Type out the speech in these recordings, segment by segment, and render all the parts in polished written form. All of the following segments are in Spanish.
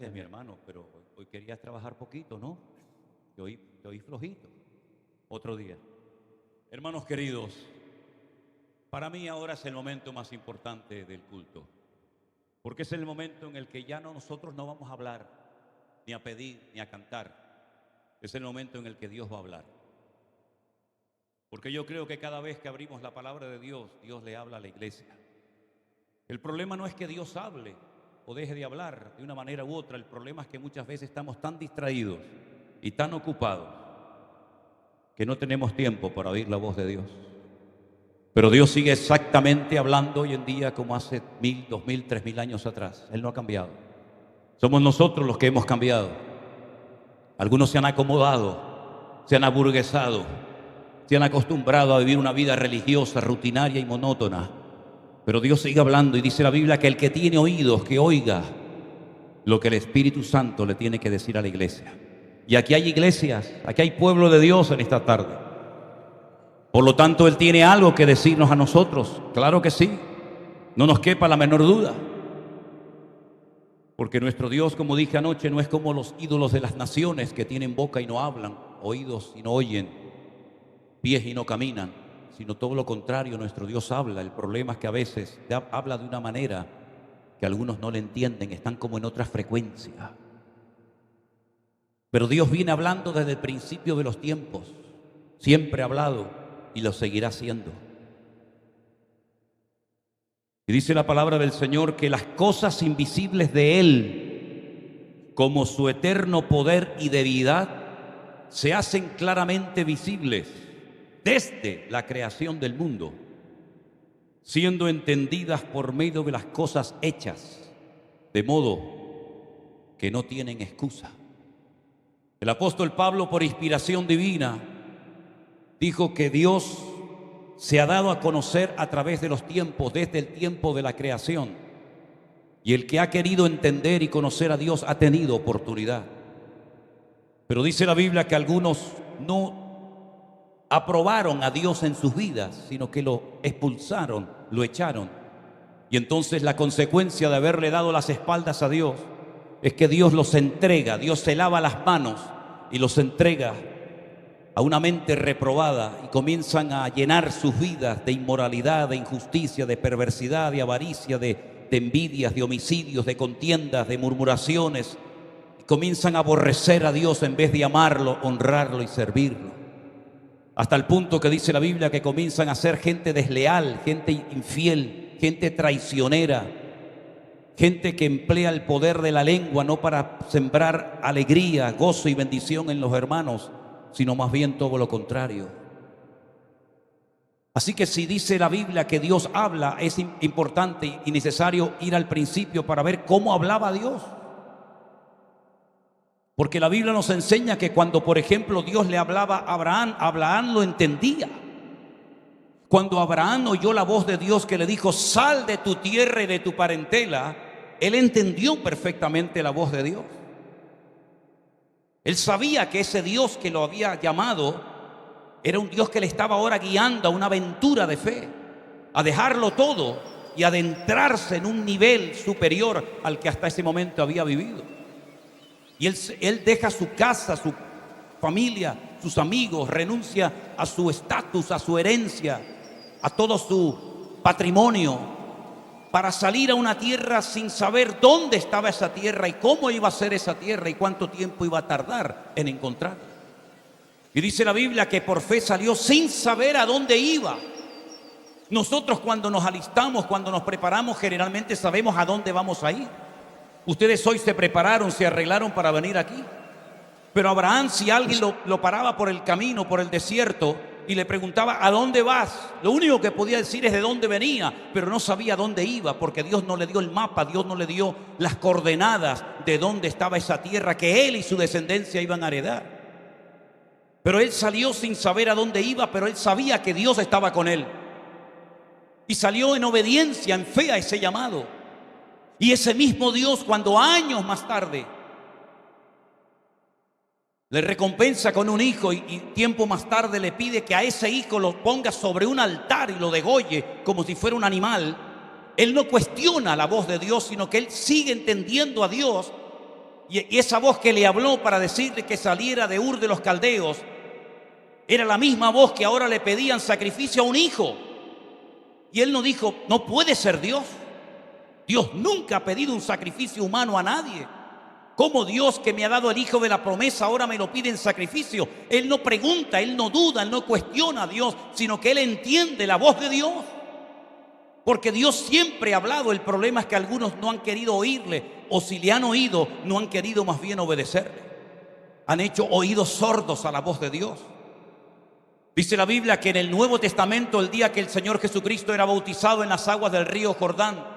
gracias, mi hermano, pero hoy querías trabajar poquito, ¿no? Te oí flojito. Otro día. Hermanos queridos, para mí ahora es el momento más importante del culto, porque es el momento en el que ya nosotros no vamos a hablar, ni a pedir, ni a cantar. Es el momento en el que Dios va a hablar. Porque yo creo que cada vez que abrimos la palabra de Dios, Dios le habla a la iglesia. El problema no es que Dios hable o deje de hablar de una manera u otra. El problema es que muchas veces estamos tan distraídos y tan ocupados que no tenemos tiempo para oír la voz de Dios. Pero Dios sigue exactamente hablando hoy en día como hace 1000, 2000, 3000 años atrás. Él no ha cambiado. Somos nosotros los que hemos cambiado. Algunos se han acomodado, se han aburguesado, se han acostumbrado a vivir una vida religiosa, rutinaria y monótona. Pero Dios sigue hablando y dice la Biblia que el que tiene oídos, que oiga lo que el Espíritu Santo le tiene que decir a la iglesia. Y aquí hay iglesias, aquí hay pueblo de Dios en esta tarde. Por lo tanto, Él tiene algo que decirnos a nosotros. Claro que sí, no nos quepa la menor duda. Porque nuestro Dios, como dije anoche, no es como los ídolos de las naciones que tienen boca y no hablan, oídos y no oyen, pies y no caminan, sino todo lo contrario. Nuestro Dios habla. El problema es que a veces habla de una manera que algunos no le entienden, están como en otra frecuencia. Pero Dios viene hablando desde el principio de los tiempos, siempre ha hablado y lo seguirá haciendo. Y dice la palabra del Señor que las cosas invisibles de Él, como su eterno poder y deidad, se hacen claramente visibles desde la creación del mundo, siendo entendidas por medio de las cosas hechas, de modo que no tienen excusa. El apóstol Pablo, por inspiración divina, dijo que Dios se ha dado a conocer a través de los tiempos, desde el tiempo de la creación. Y el que ha querido entender y conocer a Dios ha tenido oportunidad. Pero dice la Biblia que algunos no aprobaron a Dios en sus vidas, sino que lo expulsaron, lo echaron. Y entonces la consecuencia de haberle dado las espaldas a Dios es que Dios los entrega, Dios se lava las manos y los entrega a una mente reprobada y comienzan a llenar sus vidas de inmoralidad, de injusticia, de perversidad, de avaricia, de envidias, de homicidios, de contiendas, de murmuraciones. Y comienzan a aborrecer a Dios en vez de amarlo, honrarlo y servirlo. Hasta el punto que dice la Biblia que comienzan a ser gente desleal, gente infiel, gente traicionera, gente que emplea el poder de la lengua no para sembrar alegría, gozo y bendición en los hermanos, sino más bien todo lo contrario. Así que si dice la Biblia que Dios habla, es importante y necesario ir al principio para ver cómo hablaba Dios. Porque la Biblia nos enseña que cuando, por ejemplo, Dios le hablaba a Abraham lo entendía. Cuando Abraham oyó la voz de Dios que le dijo, sal de tu tierra y de tu parentela, él entendió perfectamente la voz de Dios. Él sabía que ese Dios que lo había llamado era un Dios que le estaba ahora guiando a una aventura de fe, a dejarlo todo y adentrarse en un nivel superior al que hasta ese momento había vivido. Y él deja su casa, su familia, sus amigos, renuncia a su estatus, a su herencia, a todo su patrimonio, para salir a una tierra sin saber dónde estaba esa tierra y cómo iba a ser esa tierra y cuánto tiempo iba a tardar en encontrarla. Y dice la Biblia que por fe salió sin saber a dónde iba. Nosotros cuando nos alistamos, cuando nos preparamos, generalmente sabemos a dónde vamos a ir. Ustedes hoy se prepararon, se arreglaron para venir aquí. Pero Abraham, si alguien lo paraba por el camino, por el desierto, y le preguntaba, ¿a dónde vas? Lo único que podía decir es de dónde venía, pero no sabía dónde iba, porque Dios no le dio el mapa, Dios no le dio las coordenadas de dónde estaba esa tierra que él y su descendencia iban a heredar. Pero él salió sin saber a dónde iba, pero él sabía que Dios estaba con él. Y salió en obediencia, en fe a ese llamado. Y ese mismo Dios, cuando años más tarde le recompensa con un hijo y tiempo más tarde le pide que a ese hijo lo ponga sobre un altar y lo degolle como si fuera un animal, él no cuestiona la voz de Dios, sino que él sigue entendiendo a Dios Y esa voz que le habló para decirle que saliera de Ur de los Caldeos era la misma voz que ahora le pedían sacrificio a un hijo. Y él no dijo, no puede ser Dios. Dios nunca ha pedido un sacrificio humano a nadie. ¿Cómo Dios, que me ha dado el hijo de la promesa, ahora me lo pide en sacrificio? Él no pregunta, él no duda, él no cuestiona a Dios, sino que él entiende la voz de Dios. Porque Dios siempre ha hablado. El problema es que algunos no han querido oírle, o si le han oído, no han querido más bien obedecerle. Han hecho oídos sordos a la voz de Dios. Dice la Biblia que en el Nuevo Testamento, el día que el Señor Jesucristo era bautizado en las aguas del río Jordán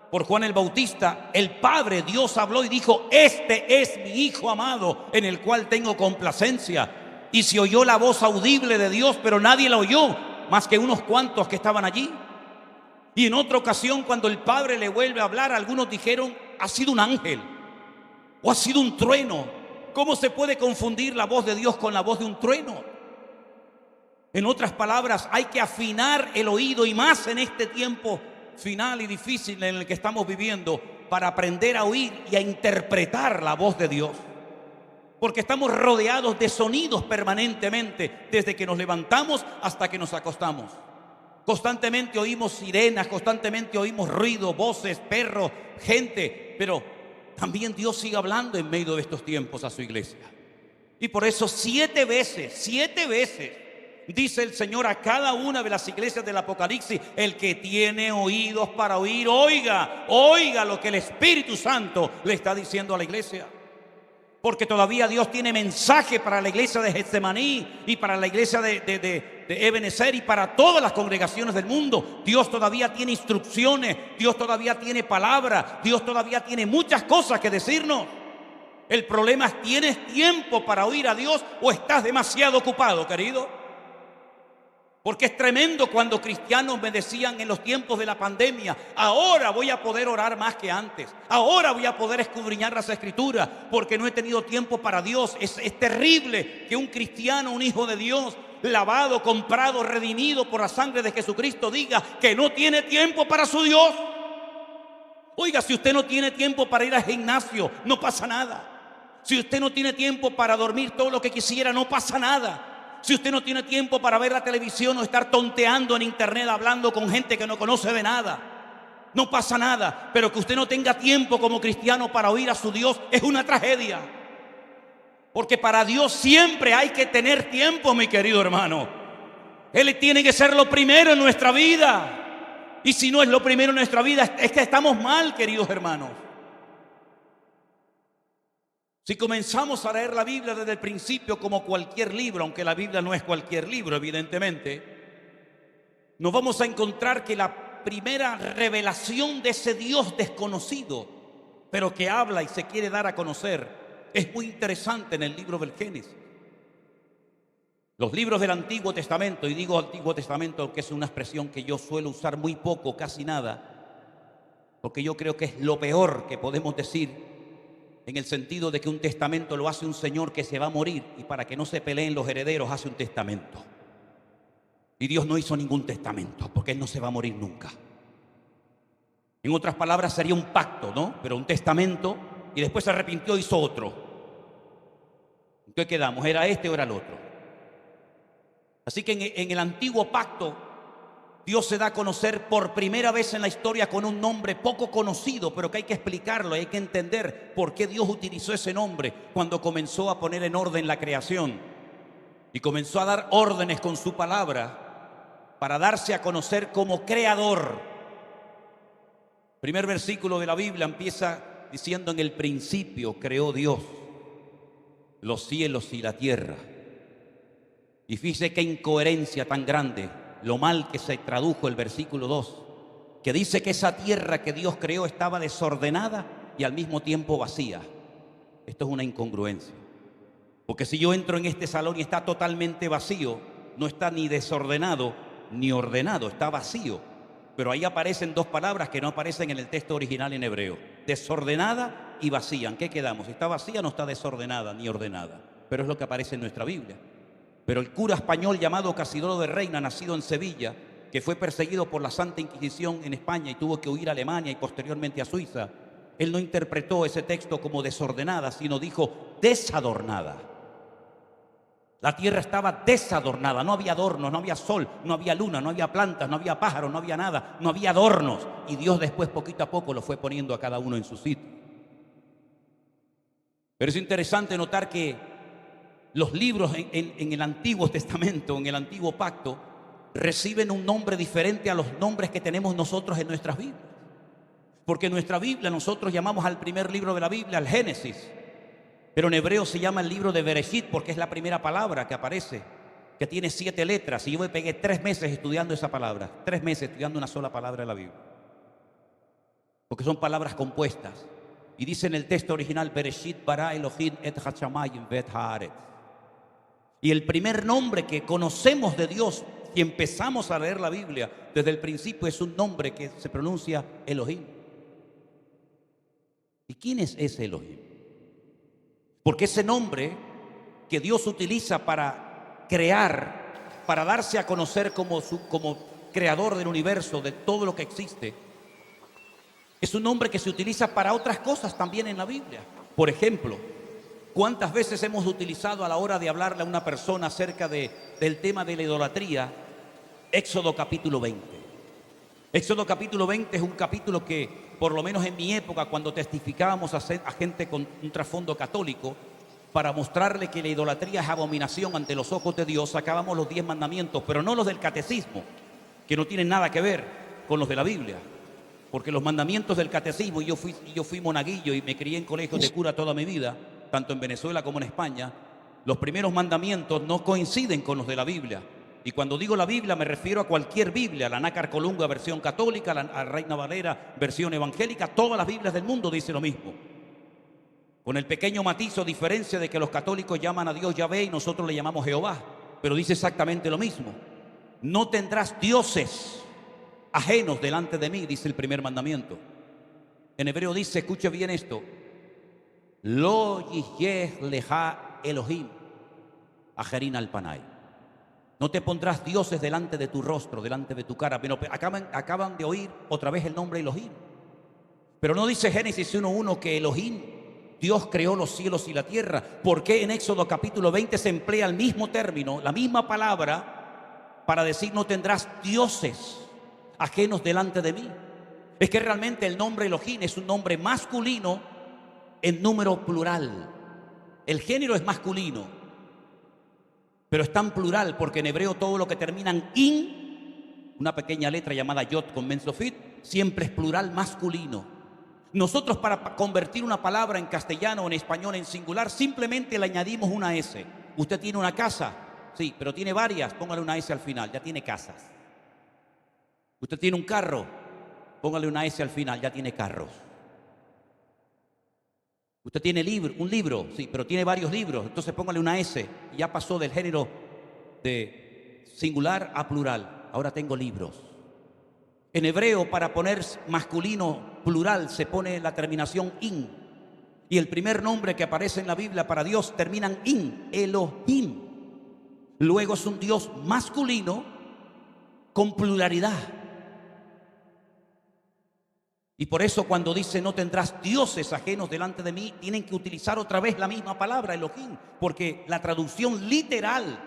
por Juan el Bautista, el Padre Dios habló y dijo: este es mi Hijo amado, en el cual tengo complacencia. Y se oyó la voz audible de Dios, pero nadie la oyó, más que unos cuantos que estaban allí. Y en otra ocasión, cuando el Padre le vuelve a hablar, algunos dijeron: ha sido un ángel o ha sido un trueno. ¿Cómo se puede confundir la voz de Dios con la voz de un trueno? En otras palabras, hay que afinar el oído, y más en este tiempo final y difícil en el que estamos viviendo, para aprender a oír y a interpretar la voz de Dios. Porque estamos rodeados de sonidos permanentemente, desde que nos levantamos hasta que nos acostamos. Constantemente oímos sirenas, constantemente oímos ruido, voces, perros, gente. Pero también Dios sigue hablando en medio de estos tiempos a su iglesia. Y por eso 7 veces dice el Señor a cada una de las iglesias del Apocalipsis: el que tiene oídos para oír, oiga, oiga lo que el Espíritu Santo le está diciendo a la iglesia. Porque todavía Dios tiene mensaje para la iglesia de Getsemaní y para la iglesia de Ebenezer y para todas las congregaciones del mundo. Dios todavía tiene instrucciones, Dios todavía tiene palabra, Dios todavía tiene muchas cosas que decirnos. El problema es: ¿tienes tiempo para oír a Dios o estás demasiado ocupado, querido? Porque es tremendo cuando cristianos me decían en los tiempos de la pandemia: ahora voy a poder orar más que antes, ahora voy a poder escudriñar las Escrituras, porque no he tenido tiempo para Dios. Es terrible que un cristiano, un hijo de Dios, lavado, comprado, redimido por la sangre de Jesucristo, diga que no tiene tiempo para su Dios. Oiga, si usted no tiene tiempo para ir al gimnasio, no pasa nada. Si usted no tiene tiempo para dormir todo lo que quisiera, no pasa nada. Si usted no tiene tiempo para ver la televisión o estar tonteando en internet hablando con gente que no conoce de nada, no pasa nada. Pero que usted no tenga tiempo como cristiano para oír a su Dios es una tragedia. Porque para Dios siempre hay que tener tiempo, mi querido hermano. Él tiene que ser lo primero en nuestra vida. Y si no es lo primero en nuestra vida, es que estamos mal, queridos hermanos. Si comenzamos a leer la Biblia desde el principio como cualquier libro, aunque la Biblia no es cualquier libro, evidentemente, nos vamos a encontrar que la primera revelación de ese Dios desconocido, pero que habla y se quiere dar a conocer, es muy interesante en el libro del Génesis. Los libros del Antiguo Testamento, y digo Antiguo Testamento que es una expresión que yo suelo usar muy poco, casi nada, porque yo creo que es lo peor que podemos decir, en el sentido de que un testamento lo hace un señor que se va a morir, y para que no se peleen los herederos hace un testamento. Y Dios no hizo ningún testamento, porque Él no se va a morir nunca. En otras palabras, sería un pacto, ¿no? Pero un testamento, y después se arrepintió y hizo otro. ¿Qué quedamos? ¿Era este o era el otro? Así que en el antiguo pacto, Dios se da a conocer por primera vez en la historia con un nombre poco conocido, pero que hay que explicarlo, hay que entender por qué Dios utilizó ese nombre cuando comenzó a poner en orden la creación y comenzó a dar órdenes con su palabra para darse a conocer como creador. El primer versículo de la Biblia empieza diciendo: en el principio creó Dios los cielos y la tierra. Y fíjese qué incoherencia tan grande, lo mal que se tradujo el versículo 2, que dice que esa tierra que Dios creó estaba desordenada y al mismo tiempo vacía. Esto es una incongruencia, porque si yo entro en este salón y está totalmente vacío, no está ni desordenado ni ordenado, está vacío. Pero ahí aparecen dos palabras que no aparecen en el texto original en hebreo: desordenada y vacía. ¿En qué quedamos? ¿Está vacía? No está desordenada ni ordenada, pero es lo que aparece en nuestra Biblia. Pero el cura español llamado Casidoro de Reina, nacido en Sevilla, que fue perseguido por la Santa Inquisición en España y tuvo que huir a Alemania y posteriormente a Suiza, Él no interpretó ese texto como desordenada, sino dijo desadornada. La tierra estaba desadornada, no había adornos, no había sol, no había luna, no había plantas, no había pájaros, no había nada, no había adornos. Y Dios después, poquito a poco, lo fue poniendo a cada uno en su sitio. Pero es interesante notar que los libros en el Antiguo Testamento, en el Antiguo Pacto, reciben un nombre diferente a los nombres que tenemos nosotros en nuestras Biblias. Porque en nuestra Biblia nosotros llamamos al primer libro de la Biblia el Génesis, pero en hebreo se llama el libro de Bereshit porque es la primera palabra que aparece, que tiene 7 letras. Y yo me pegué 3 meses estudiando esa palabra, 3 meses estudiando una sola palabra de la Biblia, porque son palabras compuestas. Y dice en el texto original, Bereshit bara Elohim et hashamayim ve'et haaretz. Y el primer nombre que conocemos de Dios, si empezamos a leer la Biblia desde el principio, es un nombre que se pronuncia Elohim. ¿Y quién es ese Elohim? Porque ese nombre que Dios utiliza para crear, para darse a conocer como creador del universo, de todo lo que existe, es un nombre que se utiliza para otras cosas también en la Biblia. Por ejemplo, ¿cuántas veces hemos utilizado a la hora de hablarle a una persona acerca del tema de la idolatría? Éxodo capítulo 20. Éxodo capítulo 20 es un capítulo que, por lo menos en mi época, cuando testificábamos a gente con un trasfondo católico, para mostrarle que la idolatría es abominación ante los ojos de Dios, sacábamos los 10 mandamientos, pero no los del catecismo, que no tienen nada que ver con los de la Biblia. Porque los mandamientos del catecismo, y yo fui monaguillo y me crié en colegios de cura toda mi vida, tanto en Venezuela como en España, los primeros mandamientos no coinciden con los de la Biblia. Y cuando digo la Biblia me refiero a cualquier Biblia, la Nácar Colunga versión católica, la Reina Valera versión evangélica, todas las Biblias del mundo dicen lo mismo. Con el pequeño matiz o diferencia de que los católicos llaman a Dios Yahvé y nosotros le llamamos Jehová, pero dice exactamente lo mismo. No tendrás dioses ajenos delante de mí, dice el primer mandamiento. En hebreo dice, escuche bien esto, Lo yiyeh leja Elohim ajerin al panay. No te pondrás dioses delante de tu rostro, delante de tu cara. Pero acaban de oír otra vez el nombre Elohim. Pero no dice Génesis 1:1 que Elohim, Dios creó los cielos y la tierra. ¿Por qué en Éxodo capítulo 20 se emplea el mismo término, la misma palabra, para decir no tendrás dioses ajenos delante de mí? Es que realmente el nombre Elohim es un nombre masculino en número plural. El género es masculino, pero es tan plural porque en hebreo todo lo que termina en in, una pequeña letra llamada yod con mensofit, siempre es plural masculino. Nosotros para convertir una palabra en castellano o en español en singular simplemente le añadimos una S. Usted tiene una casa, sí, pero tiene varias, póngale una S al final, ya tiene casas. Usted tiene un carro, póngale una S al final, ya tiene carros. Usted tiene un libro, sí, pero tiene varios libros, entonces póngale una S, y ya pasó del género de singular a plural. Ahora tengo libros. En hebreo, para poner masculino plural, se pone la terminación in. Y el primer nombre que aparece en la Biblia para Dios termina en in, Elohim. Luego es un Dios masculino con pluralidad. Y por eso cuando dice no tendrás dioses ajenos delante de mí, tienen que utilizar otra vez la misma palabra, Elohim, porque la traducción literal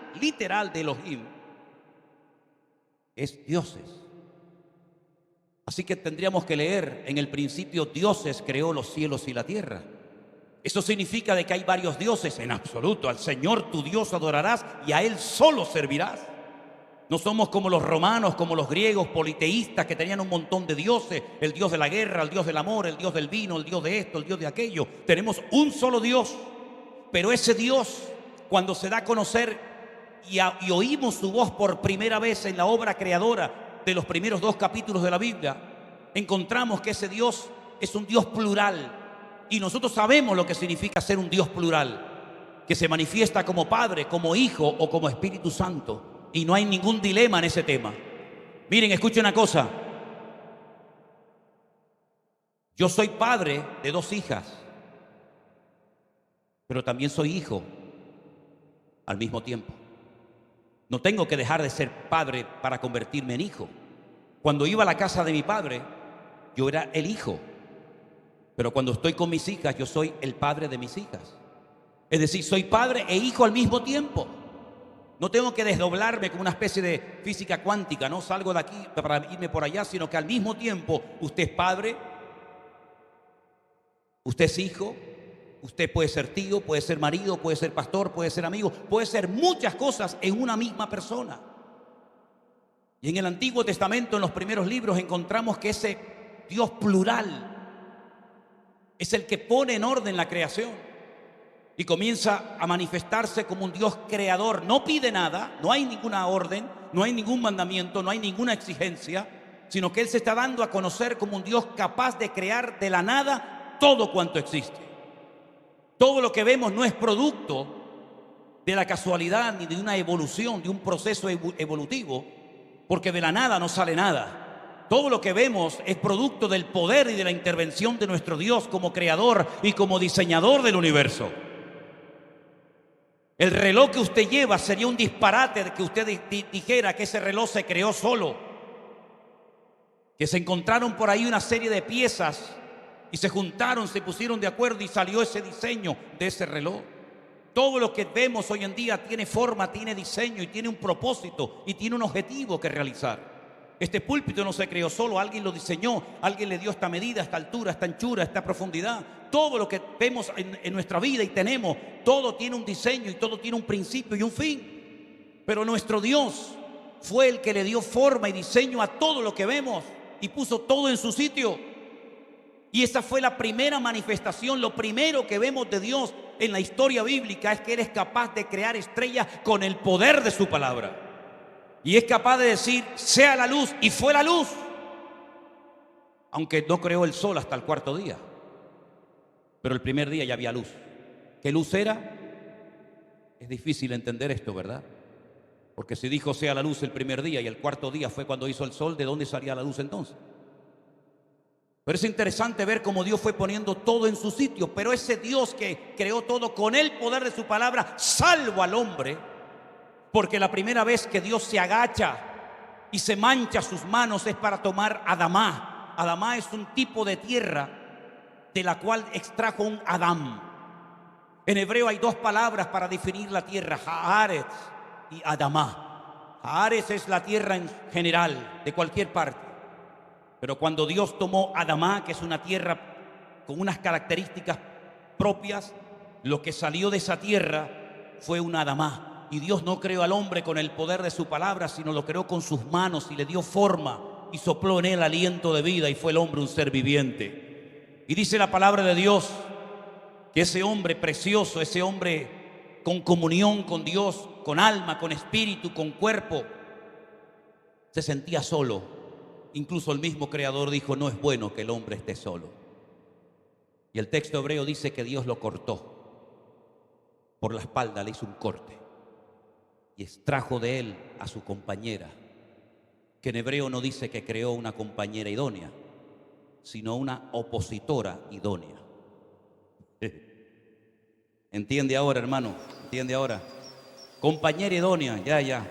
de Elohim es dioses. Así que tendríamos que leer, en el principio dioses creó los cielos y la tierra. Eso significa de que hay varios dioses en absoluto. Al Señor tu Dios adorarás y a Él solo servirás. No somos como los romanos, como los griegos politeístas que tenían un montón de dioses, el Dios de la guerra, el Dios del amor, el Dios del vino, el Dios de esto, el Dios de aquello. Tenemos un solo Dios, pero ese Dios, cuando se da a conocer y oímos su voz por primera vez en la obra creadora de los primeros 2 capítulos de la Biblia, encontramos que ese Dios es un Dios plural. Y nosotros sabemos lo que significa ser un Dios plural, que se manifiesta como Padre, como Hijo o como Espíritu Santo. Y no hay ningún dilema en ese tema. Miren, escuchen una cosa. Yo soy padre de 2 hijas, pero también soy hijo al mismo tiempo. No tengo que dejar de ser padre para convertirme en hijo. Cuando iba a la casa de mi padre, yo era el hijo. Pero cuando estoy con mis hijas, yo soy el padre de mis hijas. Es decir, soy padre e hijo al mismo tiempo. No tengo que desdoblarme como una especie de física cuántica, no salgo de aquí para irme por allá, sino que al mismo tiempo usted es padre, usted es hijo, usted puede ser tío, puede ser marido, puede ser pastor, puede ser amigo, puede ser muchas cosas en una misma persona. Y en el Antiguo Testamento, en los primeros libros, encontramos que ese Dios plural es el que pone en orden la creación y comienza a manifestarse como un Dios creador. No pide nada, no hay ninguna orden, no hay ningún mandamiento, no hay ninguna exigencia, sino que Él se está dando a conocer como un Dios capaz de crear de la nada todo cuanto existe. Todo lo que vemos no es producto de la casualidad ni de una evolución, de un proceso evolutivo, porque de la nada no sale nada. Todo lo que vemos es producto del poder y de la intervención de nuestro Dios como creador y como diseñador del universo. El reloj que usted lleva sería un disparate de que usted dijera que ese reloj se creó solo, que se encontraron por ahí una serie de piezas y se juntaron, se pusieron de acuerdo y salió ese diseño de ese reloj. Todo lo que vemos hoy en día tiene forma, tiene diseño y tiene un propósito y tiene un objetivo que realizar. Este púlpito no se creó solo, alguien lo diseñó, alguien le dio esta medida, esta altura, esta anchura, esta profundidad. Todo lo que vemos en nuestra vida y tenemos, todo tiene un diseño y todo tiene un principio y un fin. Pero nuestro Dios fue el que le dio forma y diseño a todo lo que vemos y puso todo en su sitio. Y esa fue la primera manifestación, lo primero que vemos de Dios en la historia bíblica es que Él es capaz de crear estrellas con el poder de su palabra. Y es capaz de decir, sea la luz, y fue la luz. Aunque no creó el sol hasta el cuarto día. Pero el primer día ya había luz. ¿Qué luz era? Es difícil entender esto, ¿verdad? Porque si dijo sea la luz el primer día y el cuarto día fue cuando hizo el sol, ¿de dónde salía la luz entonces? Pero es interesante ver cómo Dios fue poniendo todo en su sitio. Pero ese Dios que creó todo con el poder de su palabra, salvo al hombre. Porque la primera vez que Dios se agacha y se mancha sus manos es para tomar Adamá. Adamá es un tipo de tierra de la cual extrajo un Adán. En hebreo hay dos palabras para definir la tierra, Haaretz y Adamá. Haaretz es la tierra en general, de cualquier parte. Pero cuando Dios tomó Adamá, que es una tierra con unas características propias, lo que salió de esa tierra fue un Adamá. Y Dios no creó al hombre con el poder de su palabra, sino lo creó con sus manos y le dio forma y sopló en él aliento de vida y fue el hombre un ser viviente. Y dice la palabra de Dios que ese hombre precioso, ese hombre con comunión con Dios, con alma, con espíritu, con cuerpo, se sentía solo. Incluso el mismo Creador dijo, no es bueno que el hombre esté solo. Y el texto hebreo dice que Dios lo cortó. Por la espalda le hizo un corte. Y extrajo de él a su compañera, que en hebreo no dice que creó una compañera idónea, sino una opositora idónea. ¿Entiende ahora, hermano? ¿Entiende ahora? Compañera idónea, ya.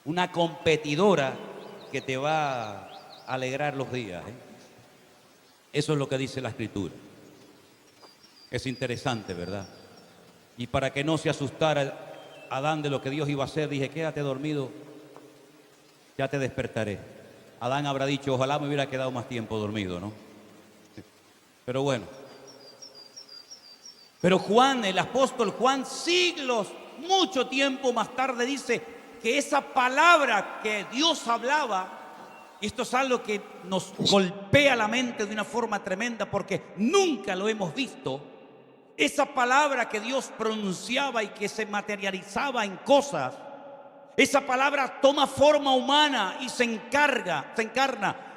Una competidora que te va a alegrar los días. Eso es lo que dice la Escritura. Es interesante, ¿verdad? Y para que no se asustara Adán de lo que Dios iba a hacer, dije, quédate dormido, ya te despertaré. Adán habrá dicho, ojalá me hubiera quedado más tiempo dormido, ¿no? Pero bueno. Pero Juan, el apóstol Juan, siglos, mucho tiempo más tarde, dice que esa palabra que Dios hablaba, y esto es algo que nos golpea la mente de una forma tremenda porque nunca lo hemos visto. Esa palabra que Dios pronunciaba y que se materializaba en cosas, esa palabra toma forma humana y se encarna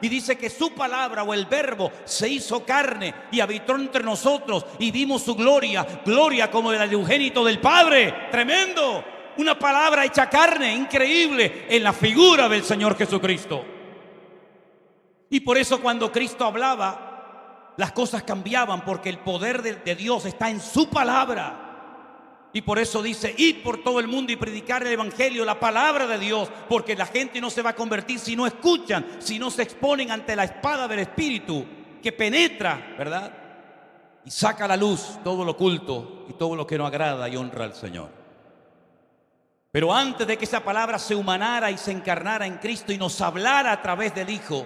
y dice que su palabra o el verbo se hizo carne y habitó entre nosotros y vimos su gloria como del unigénito del Padre. Tremendo, una palabra hecha carne, increíble, en la figura del Señor Jesucristo. Y por eso cuando Cristo hablaba, las cosas cambiaban porque el poder de Dios está en su palabra. Y por eso dice, id por todo el mundo y predicar el evangelio, la palabra de Dios, porque la gente no se va a convertir si no escuchan, si no se exponen ante la espada del Espíritu que penetra, ¿verdad? Y saca a la luz todo lo oculto y todo lo que no agrada y honra al Señor. Pero antes de que esa palabra se humanara y se encarnara en Cristo y nos hablara a través del Hijo,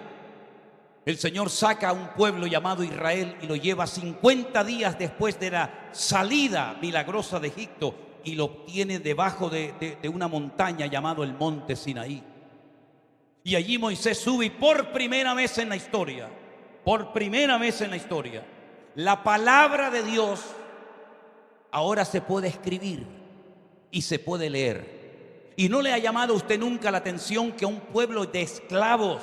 el Señor saca a un pueblo llamado Israel y lo lleva 50 días después de la salida milagrosa de Egipto y lo obtiene debajo de una montaña llamado el monte Sinaí. Y allí Moisés sube y por primera vez en la historia, la palabra de Dios ahora se puede escribir y se puede leer. Y no le ha llamado a usted nunca la atención que un pueblo de esclavos,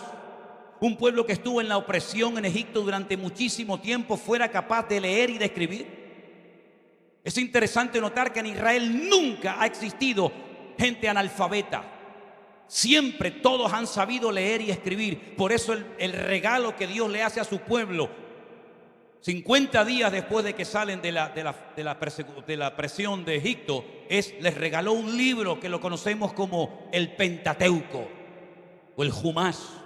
un pueblo que estuvo en la opresión en Egipto durante muchísimo tiempo, fuera capaz de leer y de escribir. Es interesante notar que en Israel nunca ha existido gente analfabeta. Siempre todos han sabido leer y escribir. Por eso el regalo que Dios le hace a su pueblo, 50 días después de que salen de la presión de Egipto, les regaló un libro que lo conocemos como el Pentateuco o el Jumás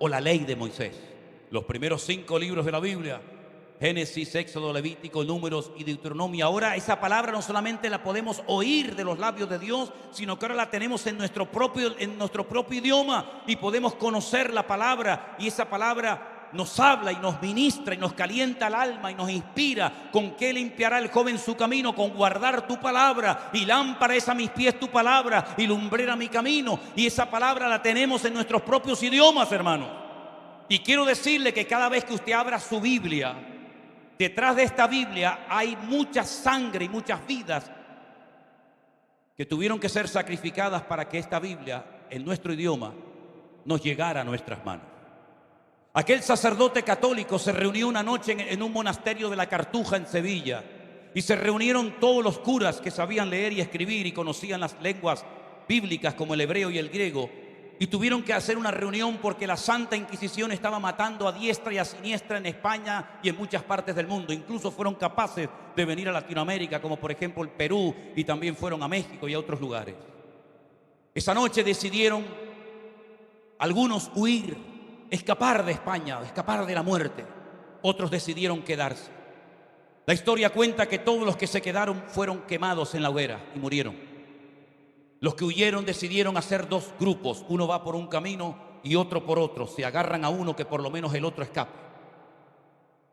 o la ley de Moisés. Los primeros 5 libros de la Biblia: Génesis, Éxodo, Levítico, Números y Deuteronomio. Ahora esa palabra no solamente la podemos oír de los labios de Dios, sino que ahora la tenemos en nuestro propio idioma y podemos conocer la palabra, y esa palabra nos habla y nos ministra y nos calienta el alma y nos inspira. ¿Con qué limpiará el joven su camino? Con guardar tu palabra. Y lámpara es a mis pies tu palabra y lumbrera mi camino. Y esa palabra la tenemos en nuestros propios idiomas, hermanos. Y quiero decirle que cada vez que usted abra su Biblia, detrás de esta Biblia hay mucha sangre y muchas vidas que tuvieron que ser sacrificadas para que esta Biblia, en nuestro idioma, nos llegara a nuestras manos. Aquel sacerdote católico se reunió una noche en un monasterio de la Cartuja en Sevilla, y se reunieron todos los curas que sabían leer y escribir y conocían las lenguas bíblicas como el hebreo y el griego, y tuvieron que hacer una reunión porque la Santa Inquisición estaba matando a diestra y a siniestra en España y en muchas partes del mundo. Incluso fueron capaces de venir a Latinoamérica, como por ejemplo el Perú, y también fueron a México y a otros lugares. Esa noche decidieron algunos huir, escapar de España, escapar de la muerte. Otros decidieron quedarse. La historia cuenta que todos los que se quedaron fueron quemados en la hoguera y murieron. Los que huyeron decidieron hacer 2 grupos. Uno va por un camino y otro por otro. Se agarran a uno que por lo menos el otro escape.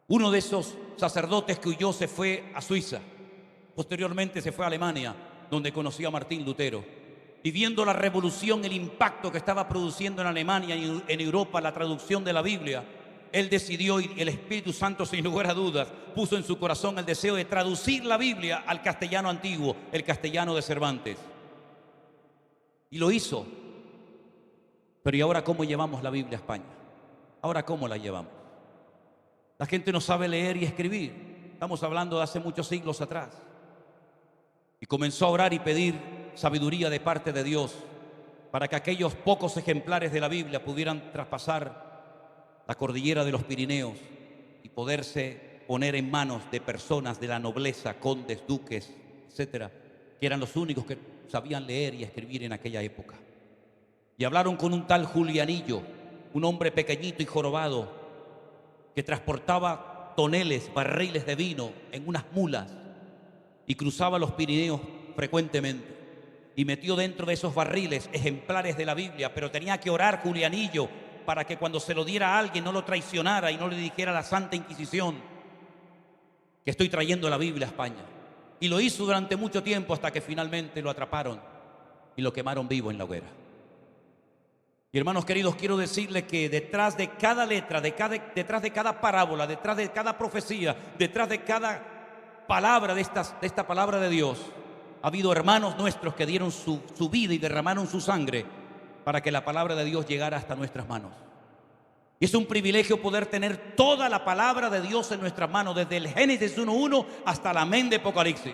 Uno de esos sacerdotes que huyó se fue a Suiza. Posteriormente se fue a Alemania, donde conoció a Martín Lutero. Y viendo la revolución, el impacto que estaba produciendo en Alemania y en Europa la traducción de la Biblia, él decidió, y el Espíritu Santo, sin lugar a dudas, puso en su corazón el deseo de traducir la Biblia al castellano antiguo, el castellano de Cervantes. Y lo hizo. Pero ¿y ahora cómo llevamos la Biblia a España? ¿Ahora cómo la llevamos? La gente no sabe leer y escribir. Estamos hablando de hace muchos siglos atrás. Y comenzó a orar y pedir sabiduría de parte de Dios para que aquellos pocos ejemplares de la Biblia pudieran traspasar la cordillera de los Pirineos y poderse poner en manos de personas de la nobleza, condes, duques, etcétera, que eran los únicos que sabían leer y escribir en aquella época. Y hablaron con un tal Julianillo, un hombre pequeñito y jorobado que transportaba toneles, barriles de vino en unas mulas y cruzaba los Pirineos frecuentemente, y metió dentro de esos barriles ejemplares de la Biblia. Pero tenía que orar Julianillo para que cuando se lo diera a alguien no lo traicionara y no le dijera a la Santa Inquisición que estoy trayendo la Biblia a España. Y lo hizo durante mucho tiempo, hasta que finalmente lo atraparon y lo quemaron vivo en la hoguera. Y hermanos queridos, quiero decirles que detrás de cada letra, detrás de cada parábola, detrás de cada profecía, detrás de cada palabra de esta palabra de Dios, ha habido hermanos nuestros que dieron su vida y derramaron su sangre para que la palabra de Dios llegara hasta nuestras manos. Y es un privilegio poder tener toda la palabra de Dios en nuestras manos, desde el Génesis 1:1 hasta el Amén de Apocalipsis.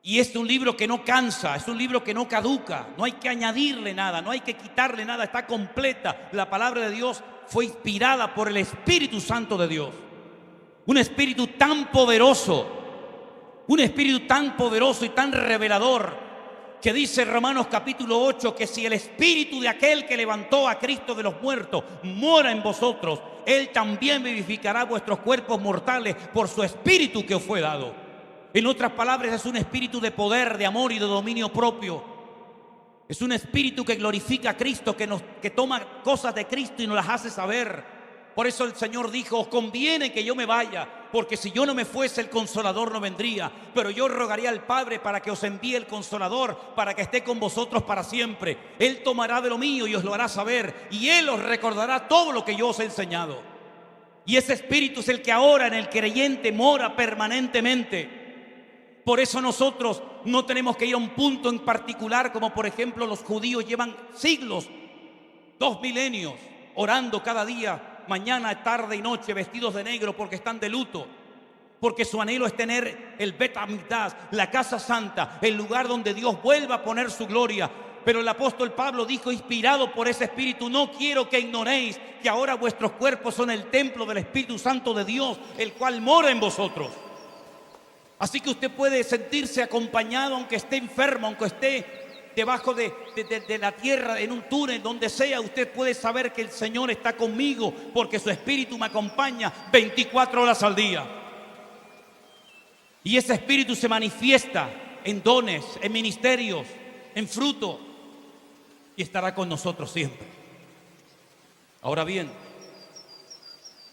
Y es un libro que no cansa, es un libro que no caduca, no hay que añadirle nada, no hay que quitarle nada, está completa. La palabra de Dios fue inspirada por el Espíritu Santo de Dios. Un espíritu tan poderoso y tan revelador, que dice Romanos capítulo 8 que si el espíritu de aquel que levantó a Cristo de los muertos mora en vosotros, Él también vivificará vuestros cuerpos mortales por su espíritu que os fue dado. En otras palabras, es un espíritu de poder, de amor y de dominio propio. Es un espíritu que glorifica a Cristo, que toma cosas de Cristo y nos las hace saber. Por eso el Señor dijo: os conviene que yo me vaya, porque si yo no me fuese, el Consolador no vendría. Pero yo rogaría al Padre para que os envíe el Consolador, para que esté con vosotros para siempre. Él tomará de lo mío y os lo hará saber, y Él os recordará todo lo que yo os he enseñado. Y ese espíritu es el que ahora en el creyente mora permanentemente. Por eso nosotros no tenemos que ir a un punto en particular, como por ejemplo los judíos llevan siglos, 2 milenios, orando cada día, mañana, tarde y noche, vestidos de negro porque están de luto, porque su anhelo es tener el Bet Hamikdash, la casa santa, el lugar donde Dios vuelva a poner su gloria. Pero el apóstol Pablo dijo, inspirado por ese espíritu: no quiero que ignoréis que ahora vuestros cuerpos son el templo del Espíritu Santo de Dios, el cual mora en vosotros. Así que usted puede sentirse acompañado aunque esté enfermo, aunque esté debajo de la tierra, en un túnel, donde sea. Usted puede saber que el Señor está conmigo porque su espíritu me acompaña 24 horas al día. Y ese espíritu se manifiesta en dones, en ministerios, en fruto, y estará con nosotros siempre. Ahora bien,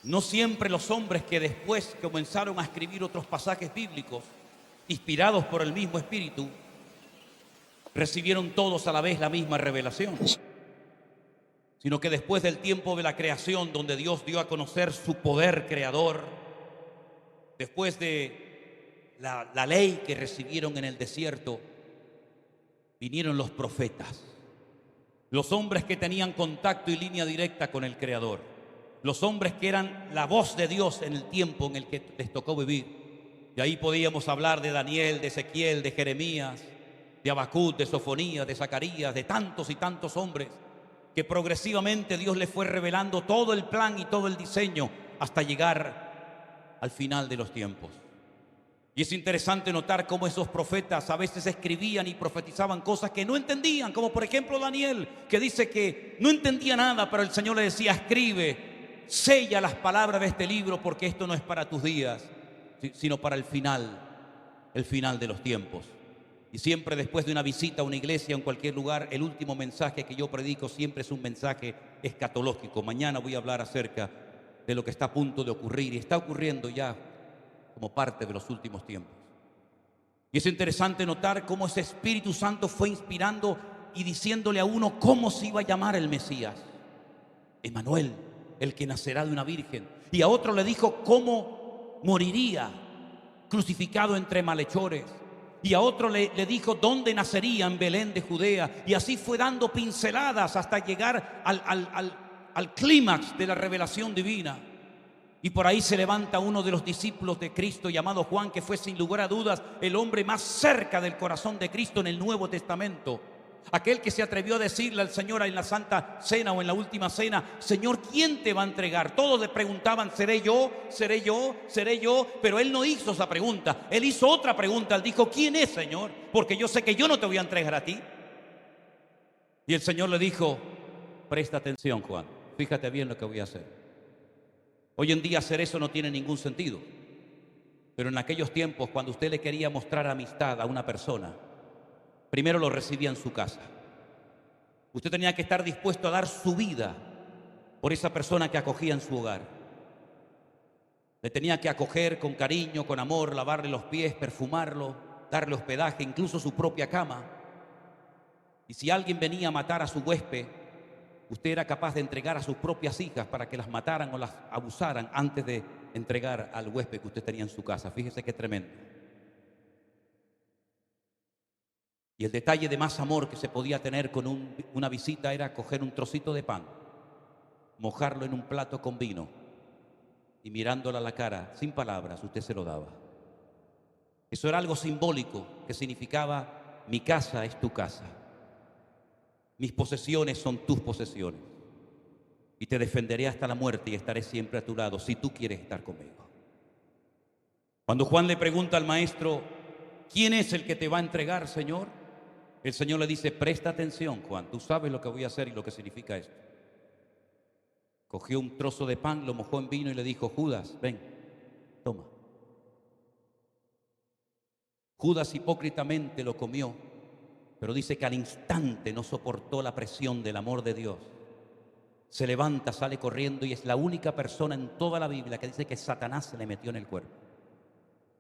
no siempre los hombres que después comenzaron a escribir otros pasajes bíblicos, inspirados por el mismo Espíritu, recibieron todos a la vez la misma revelación, sino que después del tiempo de la creación, donde Dios dio a conocer su poder creador, después de la ley que recibieron en el desierto, vinieron los profetas, los hombres que tenían contacto y línea directa con el Creador. Los hombres que eran la voz de Dios en el tiempo en el que les tocó vivir. De ahí podíamos hablar de Daniel, de Ezequiel, de Jeremías, de Habacuc, de Sofonías, de Zacarías, de tantos y tantos hombres que progresivamente Dios les fue revelando todo el plan y todo el diseño hasta llegar al final de los tiempos. Y es interesante notar cómo esos profetas a veces escribían y profetizaban cosas que no entendían, como por ejemplo Daniel, que dice que no entendía nada, pero el Señor le decía: escribe, sella las palabras de este libro, porque esto no es para tus días, sino para el final de los tiempos. Y siempre después de una visita a una iglesia o en cualquier lugar, el último mensaje que yo predico siempre es un mensaje escatológico. Mañana voy a hablar acerca de lo que está a punto de ocurrir, y está ocurriendo ya como parte de los últimos tiempos. Y es interesante notar cómo ese Espíritu Santo fue inspirando y diciéndole a uno cómo se iba a llamar el Mesías: Emmanuel, el que nacerá de una virgen. Y a otro le dijo cómo moriría, crucificado entre malhechores. Y a otro le dijo dónde nacería, en Belén de Judea. Y así fue dando pinceladas hasta llegar al clímax de la revelación divina. Y por ahí se levanta uno de los discípulos de Cristo, llamado Juan, que fue sin lugar a dudas el hombre más cerca del corazón de Cristo en el Nuevo Testamento. Aquel que se atrevió a decirle al Señor en la Santa Cena o en la Última Cena: Señor, ¿quién te va a entregar? Todos le preguntaban: ¿seré yo? ¿Seré yo? ¿Seré yo? Pero él no hizo esa pregunta. Él hizo otra pregunta. Él dijo: ¿quién es, Señor? Porque yo sé que yo no te voy a entregar a ti. Y el Señor le dijo: presta atención, Juan, fíjate bien lo que voy a hacer. Hoy en día hacer eso no tiene ningún sentido, pero en aquellos tiempos, cuando usted le quería mostrar amistad a una persona, primero lo recibía en su casa. Usted tenía que estar dispuesto a dar su vida por esa persona que acogía en su hogar. Le tenía que acoger con cariño, con amor, lavarle los pies, perfumarlo, darle hospedaje, incluso su propia cama. Y si alguien venía a matar a su huésped, usted era capaz de entregar a sus propias hijas para que las mataran o las abusaran antes de entregar al huésped que usted tenía en su casa. Fíjese qué tremendo. Y el detalle de más amor que se podía tener con una visita era coger un trocito de pan, mojarlo en un plato con vino y mirándola a la cara, sin palabras, usted se lo daba. Eso era algo simbólico que significaba: mi casa es tu casa, mis posesiones son tus posesiones, y te defenderé hasta la muerte y estaré siempre a tu lado si tú quieres estar conmigo. Cuando Juan le pregunta al maestro: ¿quién es el que te va a entregar, Señor?, El Señor le dice, presta atención, Juan, tú sabes lo que voy a hacer y lo que significa esto. Cogió un trozo de pan, lo mojó en vino y le dijo, Judas, ven, toma. Judas hipócritamente lo comió, pero dice que al instante no soportó la presión del amor de Dios. Se levanta, sale corriendo y es la única persona en toda la Biblia que dice que Satanás se le metió en el cuerpo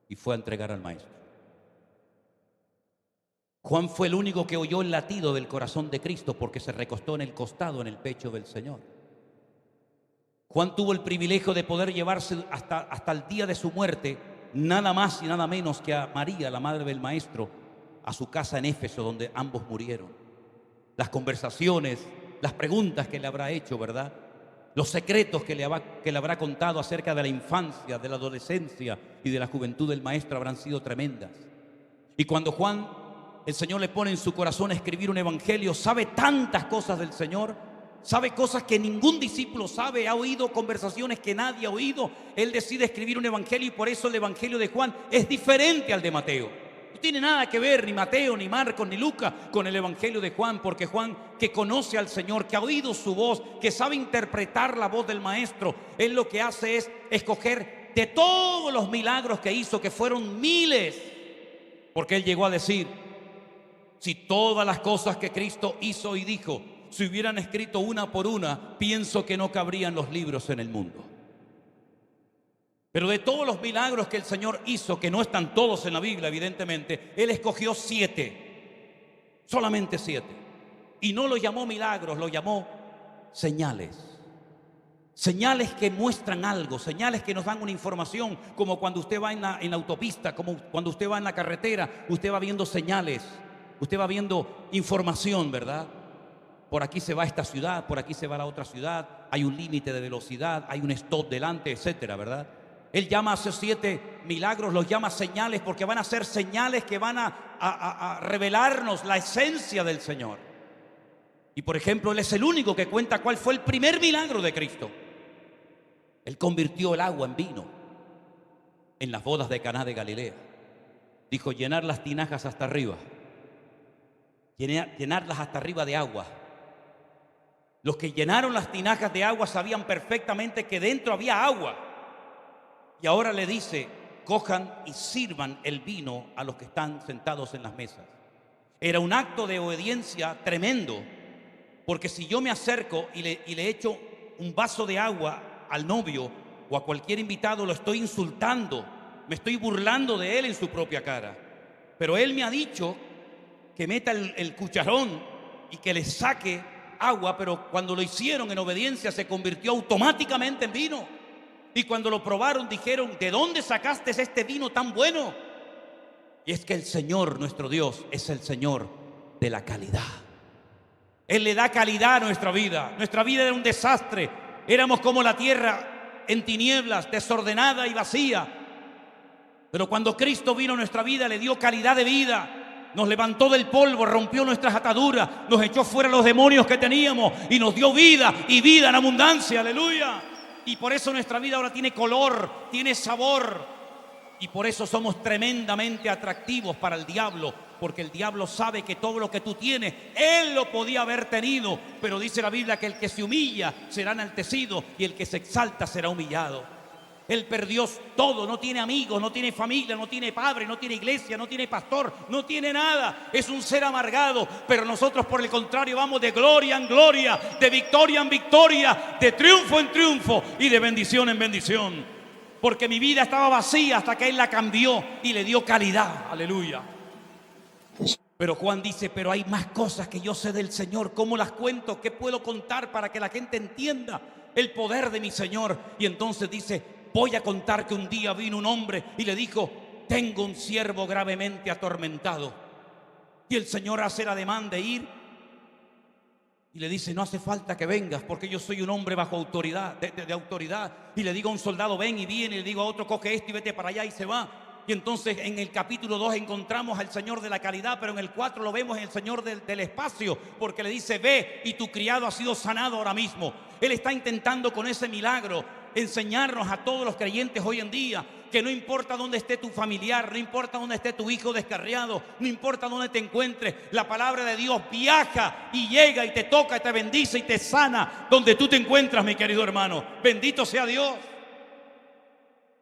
y fue a entregar al maestro. Juan fue el único que oyó el latido del corazón de Cristo porque se recostó en el costado, en el pecho del Señor. Juan tuvo el privilegio de poder llevarse hasta el día de su muerte nada más y nada menos que a María, la madre del maestro, a su casa en Éfeso, donde ambos murieron. Las conversaciones, las preguntas que le habrá hecho, ¿verdad? Los secretos que le habrá contado acerca de la infancia, de la adolescencia y de la juventud del maestro habrán sido tremendas. Y cuando Juan, el Señor le pone en su corazón a escribir un evangelio, sabe tantas cosas del Señor, sabe cosas que ningún discípulo sabe, ha oído conversaciones que nadie ha oído. Él decide escribir un evangelio y por eso el evangelio de Juan es diferente al de Mateo. No tiene nada que ver ni Mateo, ni Marcos, ni Lucas con el evangelio de Juan, porque Juan, que conoce al Señor, que ha oído su voz, que sabe interpretar la voz del maestro, él lo que hace es escoger de todos los milagros que hizo, que fueron miles, porque él llegó a decir, si todas las cosas que Cristo hizo y dijo se hubieran escrito una por una, pienso que no cabrían los libros en el mundo. Pero de todos los milagros que el Señor hizo, que no están todos en la Biblia, evidentemente, Él escogió 7, solamente 7. Y no lo llamó milagros, lo llamó señales. Señales que muestran algo, señales que nos dan una información, como cuando usted va en la autopista, como cuando usted va en la carretera, usted va viendo señales, usted va viendo información, ¿verdad? Por aquí se va a esta ciudad, por aquí se va a la otra ciudad, hay un límite de velocidad, hay un stop delante, etcétera, ¿verdad? Él llama a esos 7 milagros, los llama señales porque van a ser señales que van a revelarnos la esencia del Señor. Y por ejemplo, Él es el único que cuenta cuál fue el primer milagro de Cristo. Él convirtió el agua en vino en las bodas de Caná de Galilea. Dijo, llenar las tinajas hasta arriba, llenarlas hasta arriba de agua. Los que llenaron las tinajas de agua sabían perfectamente que dentro había agua. Y ahora le dice, cojan y sirvan el vino a los que están sentados en las mesas. Era un acto de obediencia tremendo, porque si yo me acerco y le echo un vaso de agua al novio o a cualquier invitado, lo estoy insultando, me estoy burlando de él en su propia cara. Pero él me ha dicho que meta el cucharón y que le saque agua, pero cuando lo hicieron en obediencia se convirtió automáticamente en vino. Y cuando lo probaron dijeron, ¿de dónde sacaste este vino tan bueno? Y es que el Señor, nuestro Dios, es el Señor de la calidad. Él le da calidad a nuestra vida. Nuestra vida era un desastre. Éramos como la tierra en tinieblas, desordenada y vacía. Pero cuando Cristo vino a nuestra vida, le dio calidad de vida. Nos levantó del polvo, rompió nuestras ataduras, nos echó fuera los demonios que teníamos y nos dio vida y vida en abundancia. Aleluya. Y por eso nuestra vida ahora tiene color, tiene sabor. Y por eso somos tremendamente atractivos para el diablo, porque el diablo sabe que todo lo que tú tienes, él lo podía haber tenido. Pero dice la Biblia que el que se humilla será enaltecido y el que se exalta será humillado. Él perdió todo, no tiene amigos, no tiene familia, no tiene padre, no tiene iglesia, no tiene pastor, no tiene nada. Es un ser amargado, pero nosotros por el contrario vamos de gloria en gloria, de victoria en victoria, de triunfo en triunfo y de bendición en bendición. Porque mi vida estaba vacía hasta que Él la cambió y le dio calidad. Aleluya. Pero Juan dice, pero hay más cosas que yo sé del Señor. ¿Cómo las cuento? ¿Qué puedo contar para que la gente entienda el poder de mi Señor? Y entonces dice, voy a contar que un día vino un hombre y le dijo, tengo un siervo gravemente atormentado. Y el Señor hace el ademán de ir y le dice, no hace falta que vengas porque yo soy un hombre bajo autoridad, de autoridad. Y le digo a un soldado, ven, y viene, y le digo a otro, coge esto y vete para allá, y se va. Y entonces en el capítulo 2 encontramos al Señor de la calidad, pero en el 4 lo vemos en el Señor del espacio, porque le dice, ve y tu criado ha sido sanado ahora mismo. Él está intentando con ese milagro enseñarnos a todos los creyentes hoy en día que no importa dónde esté tu familiar, no importa dónde esté tu hijo descarriado, no importa dónde te encuentres, la palabra de Dios viaja y llega y te toca y te bendice y te sana donde tú te encuentras, mi querido hermano. Bendito sea Dios.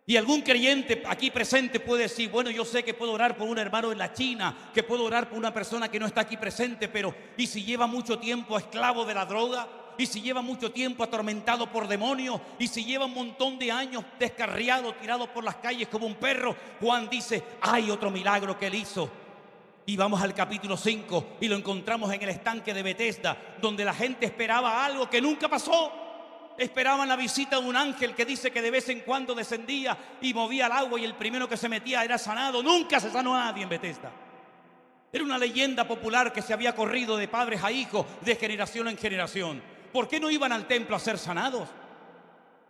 Y algún creyente aquí presente puede decir, bueno, yo sé que puedo orar por un hermano en la China, que puedo orar por una persona que no está aquí presente, pero ¿y si lleva mucho tiempo esclavo de la droga? ¿Y si lleva mucho tiempo atormentado por demonios? ¿Y si lleva un montón de años descarriado, tirado por las calles como un perro? Juan dice, hay otro milagro que él hizo. Y vamos al capítulo 5 y lo encontramos en el estanque de Betesda, donde la gente esperaba algo que nunca pasó. Esperaban la visita de un ángel que dice que de vez en cuando descendía y movía el agua y el primero que se metía era sanado. Nunca se sanó a nadie en Betesda. Era una leyenda popular que se había corrido de padres a hijos, de generación en generación. ¿Por qué no iban al templo a ser sanados?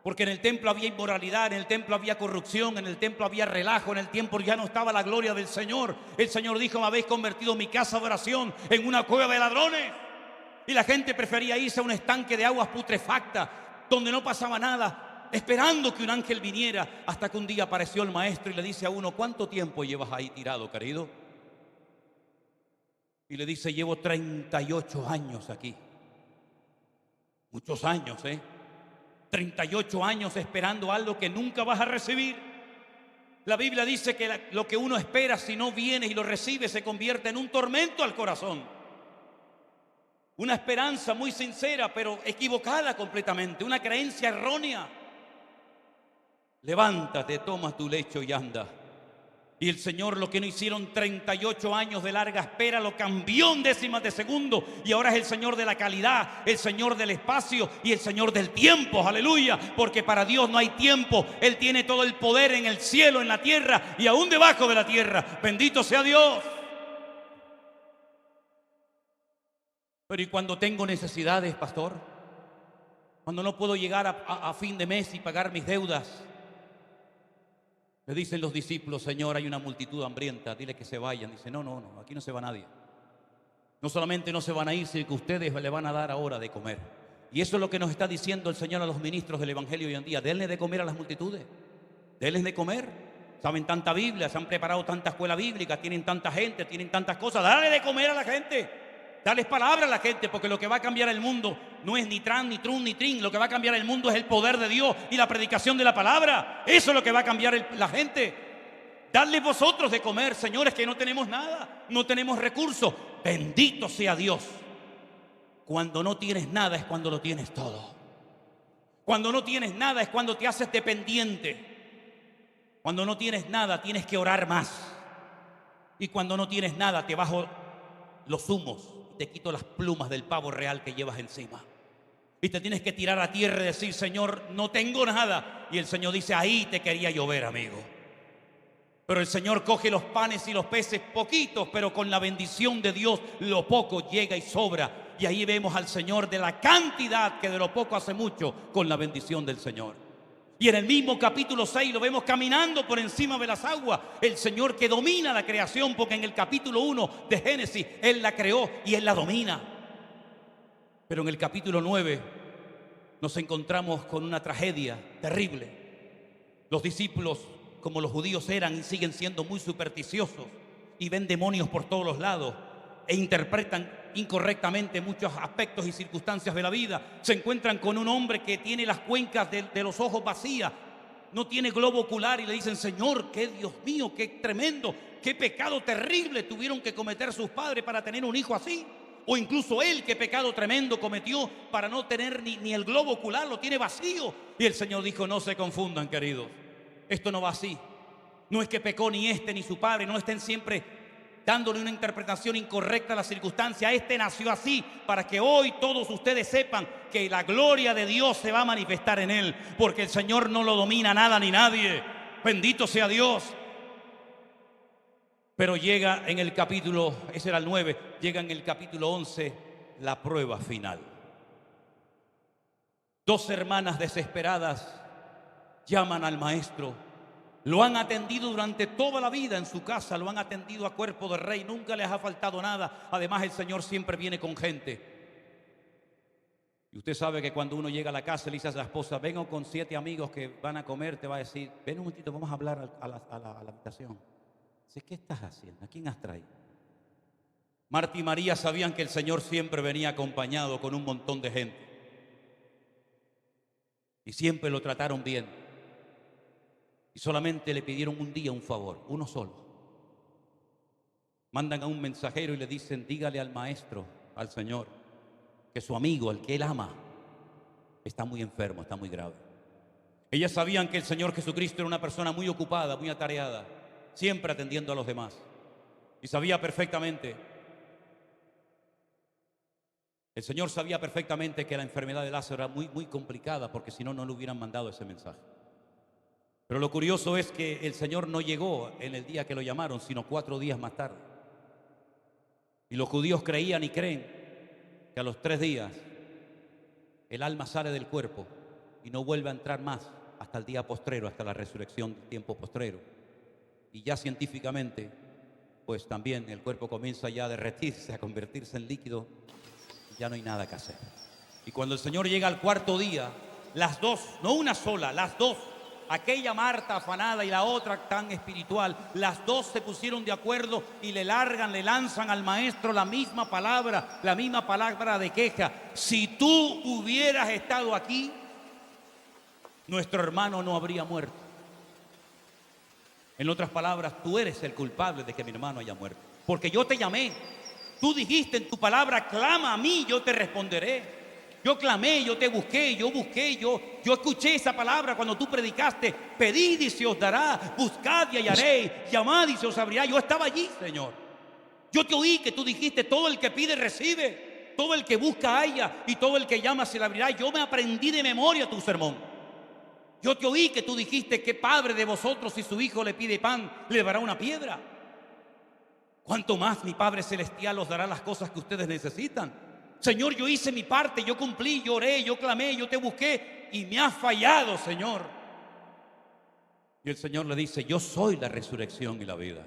Porque en el templo había inmoralidad, en el templo había corrupción, en el templo había relajo, en el templo ya no estaba la gloria del Señor. El Señor dijo, me habéis convertido mi casa de oración en una cueva de ladrones. Y la gente prefería irse a un estanque de aguas putrefactas, donde no pasaba nada, esperando que un ángel viniera, hasta que un día apareció el maestro y le dice a uno, ¿cuánto tiempo llevas ahí tirado, querido? Y le dice, llevo 38 años aquí. Muchos años, 38 años esperando algo que nunca vas a recibir. La Biblia dice que lo que uno espera, si no viene y lo recibe, se convierte en un tormento al corazón. Una esperanza muy sincera, pero equivocada completamente. Una creencia errónea. Levántate, toma tu lecho y anda. Y el Señor, lo que no hicieron 38 años de larga espera, lo cambió en décimas de segundo. Y ahora es el Señor de la calidad, el Señor del espacio y el Señor del tiempo. Aleluya. Porque para Dios no hay tiempo. Él tiene todo el poder en el cielo, en la tierra y aún debajo de la tierra. Bendito sea Dios. Pero ¿y cuando tengo necesidades, pastor? Cuando no puedo llegar a fin de mes y pagar mis deudas. Le dicen los discípulos, Señor, hay una multitud hambrienta, dile que se vayan. Dice, no, aquí no se va nadie. No solamente no se van a ir, sino que ustedes le van a dar ahora de comer. Y eso es lo que nos está diciendo el Señor a los ministros del Evangelio hoy en día. Denle de comer a las multitudes. Denles de comer. Saben tanta Biblia, se han preparado tanta escuela bíblica, tienen tanta gente, tienen tantas cosas. Dale de comer a la gente. Darles palabra a la gente, porque lo que va a cambiar el mundo no es ni tran, ni trun, ni trin. Lo que va a cambiar el mundo es el poder de Dios y la predicación de la palabra. Eso es lo que va a cambiar la gente. Dadles vosotros de comer, señores, que no tenemos nada, no tenemos recursos. Bendito sea Dios. Cuando no tienes nada es cuando lo tienes todo. Cuando no tienes nada es cuando te haces dependiente. Cuando no tienes nada tienes que orar más. Y cuando no tienes nada te bajo los humos. Te quito las plumas del pavo real que llevas encima. Y te tienes que tirar a tierra y decir, Señor, no tengo nada. Y el Señor dice, ahí te quería llover, amigo. Pero el Señor coge los panes y los peces, poquitos, pero con la bendición de Dios, lo poco llega y sobra. Y ahí vemos al Señor de la cantidad que de lo poco hace mucho con la bendición del Señor. Y en el mismo capítulo 6 lo vemos caminando por encima de las aguas. El Señor que domina la creación, porque en el capítulo 1 de Génesis Él la creó y Él la domina. Pero en el capítulo 9 nos encontramos con una tragedia terrible. Los discípulos, como los judíos eran y siguen siendo muy supersticiosos, y ven demonios por todos los lados e interpretan incorrectamente muchos aspectos y circunstancias de la vida. Se encuentran con un hombre que tiene las cuencas de los ojos vacías, no tiene globo ocular, y le dicen, Señor, qué Dios mío, qué tremendo, qué pecado terrible tuvieron que cometer sus padres para tener un hijo así. O incluso él, qué pecado tremendo cometió para no tener ni el globo ocular, lo tiene vacío. Y el Señor dijo, no se confundan, queridos, esto no va así. No es que pecó ni este ni su padre, no estén siempre dándole una interpretación incorrecta a la circunstancia. Este nació así para que hoy todos ustedes sepan que la gloria de Dios se va a manifestar en él, porque el Señor no lo domina nada ni nadie. Bendito sea Dios. Pero llega en el capítulo, ese era el 9, llega en el capítulo 11 la prueba final. Dos hermanas desesperadas llaman al maestro. Lo han atendido durante toda la vida en su casa, lo han atendido a cuerpo de rey, nunca les ha faltado nada. Además, el Señor siempre viene con gente. Y usted sabe que cuando uno llega a la casa le dice a la esposa, vengo con 7 amigos que van a comer, te va a decir, ven un momentito, vamos a hablar a la habitación. Dice, ¿qué estás haciendo? ¿A quién has traído? Marta y María sabían que el Señor siempre venía acompañado con un montón de gente. Y siempre lo trataron bien. Y solamente le pidieron un día un favor, uno solo. Mandan a un mensajero y le dicen, dígale al maestro, al Señor, que su amigo, al que él ama, está muy enfermo, está muy grave. Ellas sabían que el Señor Jesucristo era una persona muy ocupada, muy atareada, siempre atendiendo a los demás. Y sabía perfectamente, el Señor sabía perfectamente que la enfermedad de Lázaro era muy, muy complicada, porque si no, no le hubieran mandado ese mensaje. Pero lo curioso es que el Señor no llegó en el día que lo llamaron, sino 4 días más tarde. Y los judíos creían y creen que a los 3 días el alma sale del cuerpo y no vuelve a entrar más hasta el día postrero, hasta la resurrección del tiempo postrero. Y ya científicamente, pues también el cuerpo comienza ya a derretirse, a convertirse en líquido, y ya no hay nada que hacer. Y cuando el Señor llega al 4.º día, las dos, no una sola, las dos, aquella Marta afanada y la otra tan espiritual, las dos se pusieron de acuerdo y le lanzan al maestro la misma palabra de queja. Si tú hubieras estado aquí, nuestro hermano no habría muerto. En otras palabras, tú eres el culpable de que mi hermano haya muerto. Porque yo te llamé, tú dijiste en tu palabra, clama a mí, yo te responderé. Yo clamé, yo te busqué, yo escuché esa palabra cuando tú predicaste. Pedid y se os dará, buscad y hallaréis, llamad y se os abrirá. Yo estaba allí, Señor. Yo te oí que tú dijiste, todo el que pide recibe, todo el que busca halla y todo el que llama se le abrirá. Yo me aprendí de memoria tu sermón. Yo te oí que tú dijiste, ¿qué padre de vosotros si su hijo le pide pan, le dará una piedra? ¿Cuánto más mi Padre Celestial os dará las cosas que ustedes necesitan? Señor, yo hice mi parte, yo cumplí, yo oré, yo clamé, yo te busqué y me has fallado, Señor. Y el Señor le dice, yo soy la resurrección y la vida.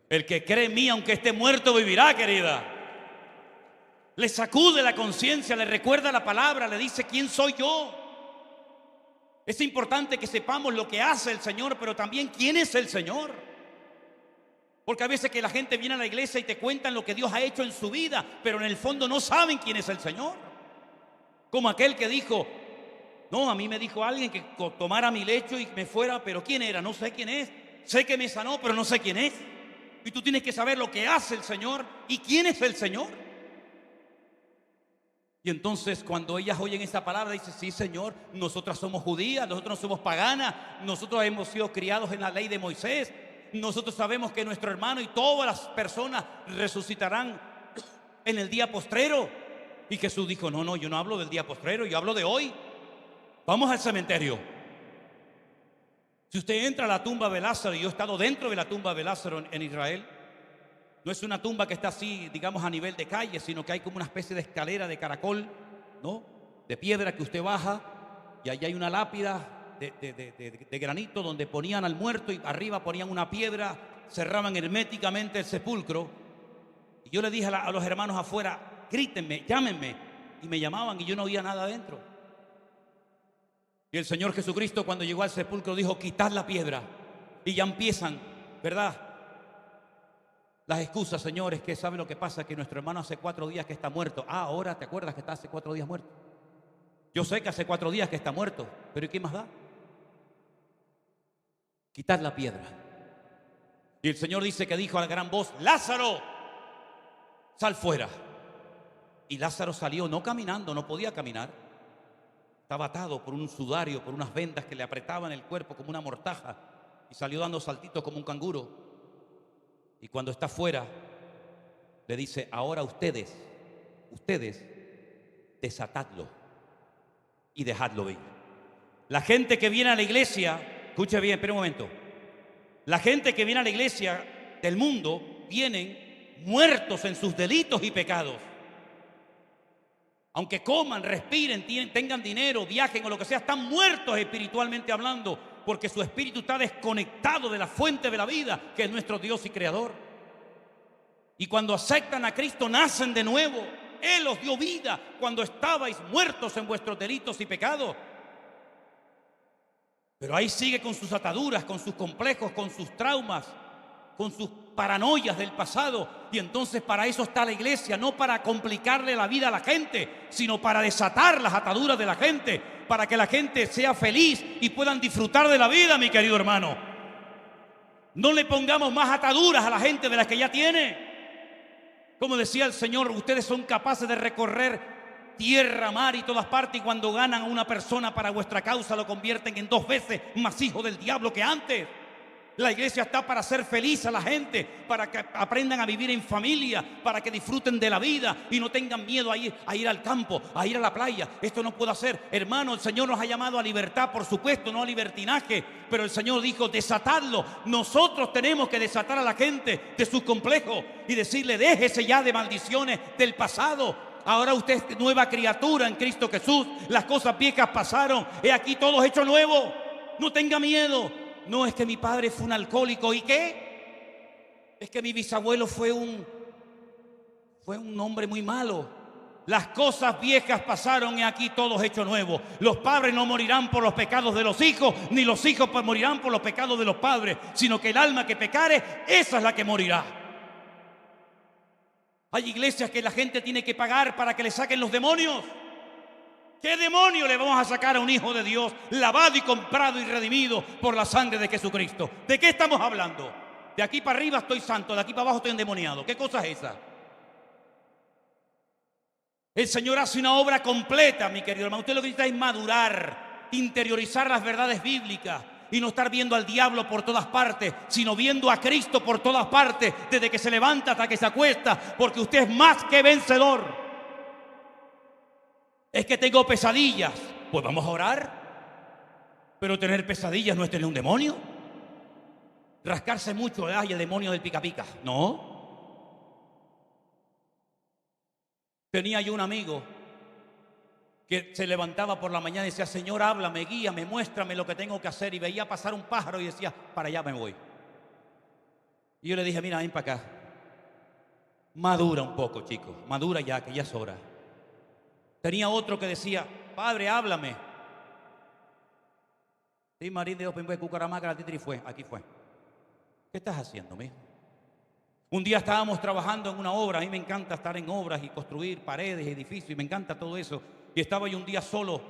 El que cree en mí, aunque esté muerto, vivirá, querida. Le sacude la conciencia, le recuerda la palabra, le dice, ¿quién soy yo? Es importante que sepamos lo que hace el Señor, pero también quién es el Señor. Porque a veces que la gente viene a la iglesia y te cuentan lo que Dios ha hecho en su vida, pero en el fondo no saben quién es el Señor. Como aquel que dijo, no, a mí me dijo alguien que tomara mi lecho y me fuera, pero ¿quién era? No sé quién es. Sé que me sanó, pero no sé quién es. Y tú tienes que saber lo que hace el Señor y quién es el Señor. Y entonces cuando ellas oyen esa palabra, dicen, sí, Señor, nosotras somos judías, nosotros no somos paganas, nosotros hemos sido criados en la ley de Moisés. Nosotros sabemos que nuestro hermano y todas las personas resucitarán en el día postrero. Y Jesús dijo, no, yo no hablo del día postrero, yo hablo de hoy. Vamos al cementerio. Si usted entra a la tumba de Lázaro, y yo he estado dentro de la tumba de Lázaro en Israel, no es una tumba que está así, digamos, a nivel de calle, sino que hay como una especie de escalera de caracol, ¿no? De piedra que usted baja, y allí hay una lápida de granito donde ponían al muerto y arriba ponían una piedra, cerraban herméticamente el sepulcro. Y yo le dije a los hermanos afuera, grítenme, llámenme, y me llamaban y yo no oía nada adentro. Y el Señor Jesucristo cuando llegó al sepulcro dijo, quitad la piedra. Y ya empiezan, ¿verdad?, las excusas, señores, que sabe lo que pasa, que nuestro hermano hace 4 días que está muerto. Ahora te acuerdas que está hace 4 días muerto. Yo sé que hace 4 días que está muerto, pero ¿y qué más da? Quitad la piedra. Y el Señor dice que dijo a gran voz, Lázaro, sal fuera. Y Lázaro salió, no caminando, no podía caminar. Estaba atado por un sudario, por unas vendas que le apretaban el cuerpo como una mortaja. Y salió dando saltitos como un canguro. Y cuando está fuera, le dice, ahora ustedes, desatadlo y dejadlo ir. La gente que viene a la iglesia, escuche bien, espera un momento. La gente que viene a la iglesia del mundo, vienen muertos en sus delitos y pecados. Aunque coman, respiren, tengan dinero, viajen o lo que sea, están muertos espiritualmente hablando, porque su espíritu está desconectado de la fuente de la vida, que es nuestro Dios y Creador. Y cuando aceptan a Cristo, nacen de nuevo. Él os dio vida cuando estabais muertos en vuestros delitos y pecados. Pero ahí sigue con sus ataduras, con sus complejos, con sus traumas, con sus paranoias del pasado. Y entonces para eso está la iglesia, no para complicarle la vida a la gente, sino para desatar las ataduras de la gente, para que la gente sea feliz y puedan disfrutar de la vida, mi querido hermano. No le pongamos más ataduras a la gente de las que ya tiene. Como decía el Señor, ustedes son capaces de recorrer tierra, mar y todas partes, y cuando ganan a una persona para vuestra causa lo convierten en 2 veces más hijo del diablo que antes. La iglesia está para hacer feliz a la gente, para que aprendan a vivir en familia, para que disfruten de la vida y no tengan miedo a ir al campo, a ir a la playa. Esto no puedo hacer. Hermano, el Señor nos ha llamado a libertad, por supuesto, no a libertinaje, pero el Señor dijo, desatadlo. Nosotros tenemos que desatar a la gente de sus complejos y decirle, déjese ya de maldiciones del pasado. Ahora usted es nueva criatura en Cristo Jesús. Las cosas viejas pasaron, he aquí todo hecho nuevo. No tenga miedo. No, es que mi padre fue un alcohólico. ¿Y qué? Es que mi bisabuelo fue un hombre muy malo. Las cosas viejas pasaron y aquí todo es hecho nuevo. Los padres no morirán por los pecados de los hijos, ni los hijos morirán por los pecados de los padres, sino que el alma que pecare, esa es la que morirá. Hay iglesias que la gente tiene que pagar para que le saquen los demonios. ¿Qué demonio le vamos a sacar a un hijo de Dios lavado y comprado y redimido por la sangre de Jesucristo? ¿De qué estamos hablando? De aquí para arriba estoy santo, de aquí para abajo estoy endemoniado. ¿Qué cosa es esa? El Señor hace una obra completa, mi querido hermano. Usted lo que necesita es madurar, interiorizar las verdades bíblicas y no estar viendo al diablo por todas partes, sino viendo a Cristo por todas partes, desde que se levanta hasta que se acuesta, porque usted es más que vencedor. Es que tengo pesadillas. Pues vamos a orar. Pero tener pesadillas no es tener un demonio. Rascarse mucho, ay, el demonio del pica pica. No. Tenía yo un amigo que se levantaba por la mañana y decía, Señor, háblame, guíame, muéstrame lo que tengo que hacer. Y veía pasar un pájaro y decía, para allá me voy. Y yo le dije, mira, ven para acá. Madura un poco, chico. Madura ya, que ya es hora. Tenía otro que decía, Padre, háblame. Sí, Marín de Open Cucaramaca, la titri fue, aquí fue. ¿Qué estás haciendo, mijo? Un día estábamos trabajando en una obra, a mí me encanta estar en obras y construir paredes, edificios, y me encanta todo eso. Y estaba yo un día solo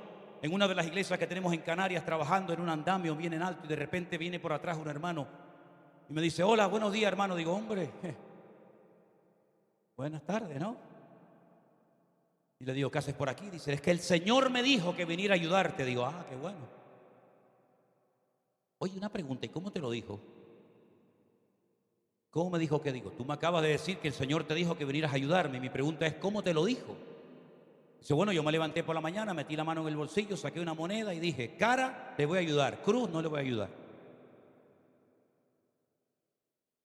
en una de las iglesias que tenemos en Canarias, trabajando en un andamio bien en alto, y de repente viene por atrás un hermano y me dice, hola, buenos días, hermano. Digo, hombre, buenas tardes, ¿no? Y le digo, ¿qué haces por aquí? Dice, es que el Señor me dijo que viniera a ayudarte. Digo, ah, qué bueno. Oye, una pregunta, ¿y cómo te lo dijo? ¿Cómo me dijo que digo? Tú me acabas de decir que el Señor te dijo que vinieras a ayudarme. Mi pregunta es, ¿cómo te lo dijo? Dice, bueno, yo me levanté por la mañana, metí la mano en el bolsillo, saqué una moneda y dije, cara, le voy a ayudar, cruz, no le voy a ayudar.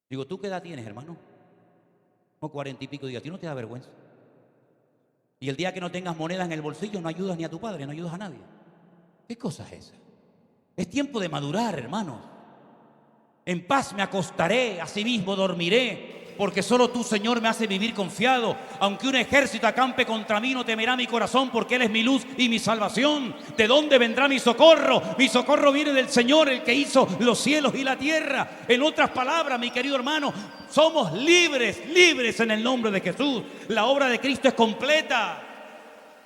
Digo, ¿tú qué edad tienes, hermano? No, 40 y pico días. ¿A ti no te da vergüenza? Y el día que no tengas monedas en el bolsillo no ayudas ni a tu padre, no ayudas a nadie. ¿Qué cosa es esa? Es tiempo de madurar, hermanos. En paz me acostaré, asimismo dormiré, porque solo tú, Señor, me haces vivir confiado. Aunque un ejército acampe contra mí, no temerá mi corazón, porque Él es mi luz y mi salvación. ¿De dónde vendrá mi socorro? Mi socorro viene del Señor, el que hizo los cielos y la tierra. En otras palabras, mi querido hermano, somos libres, libres en el nombre de Jesús. La obra de Cristo es completa.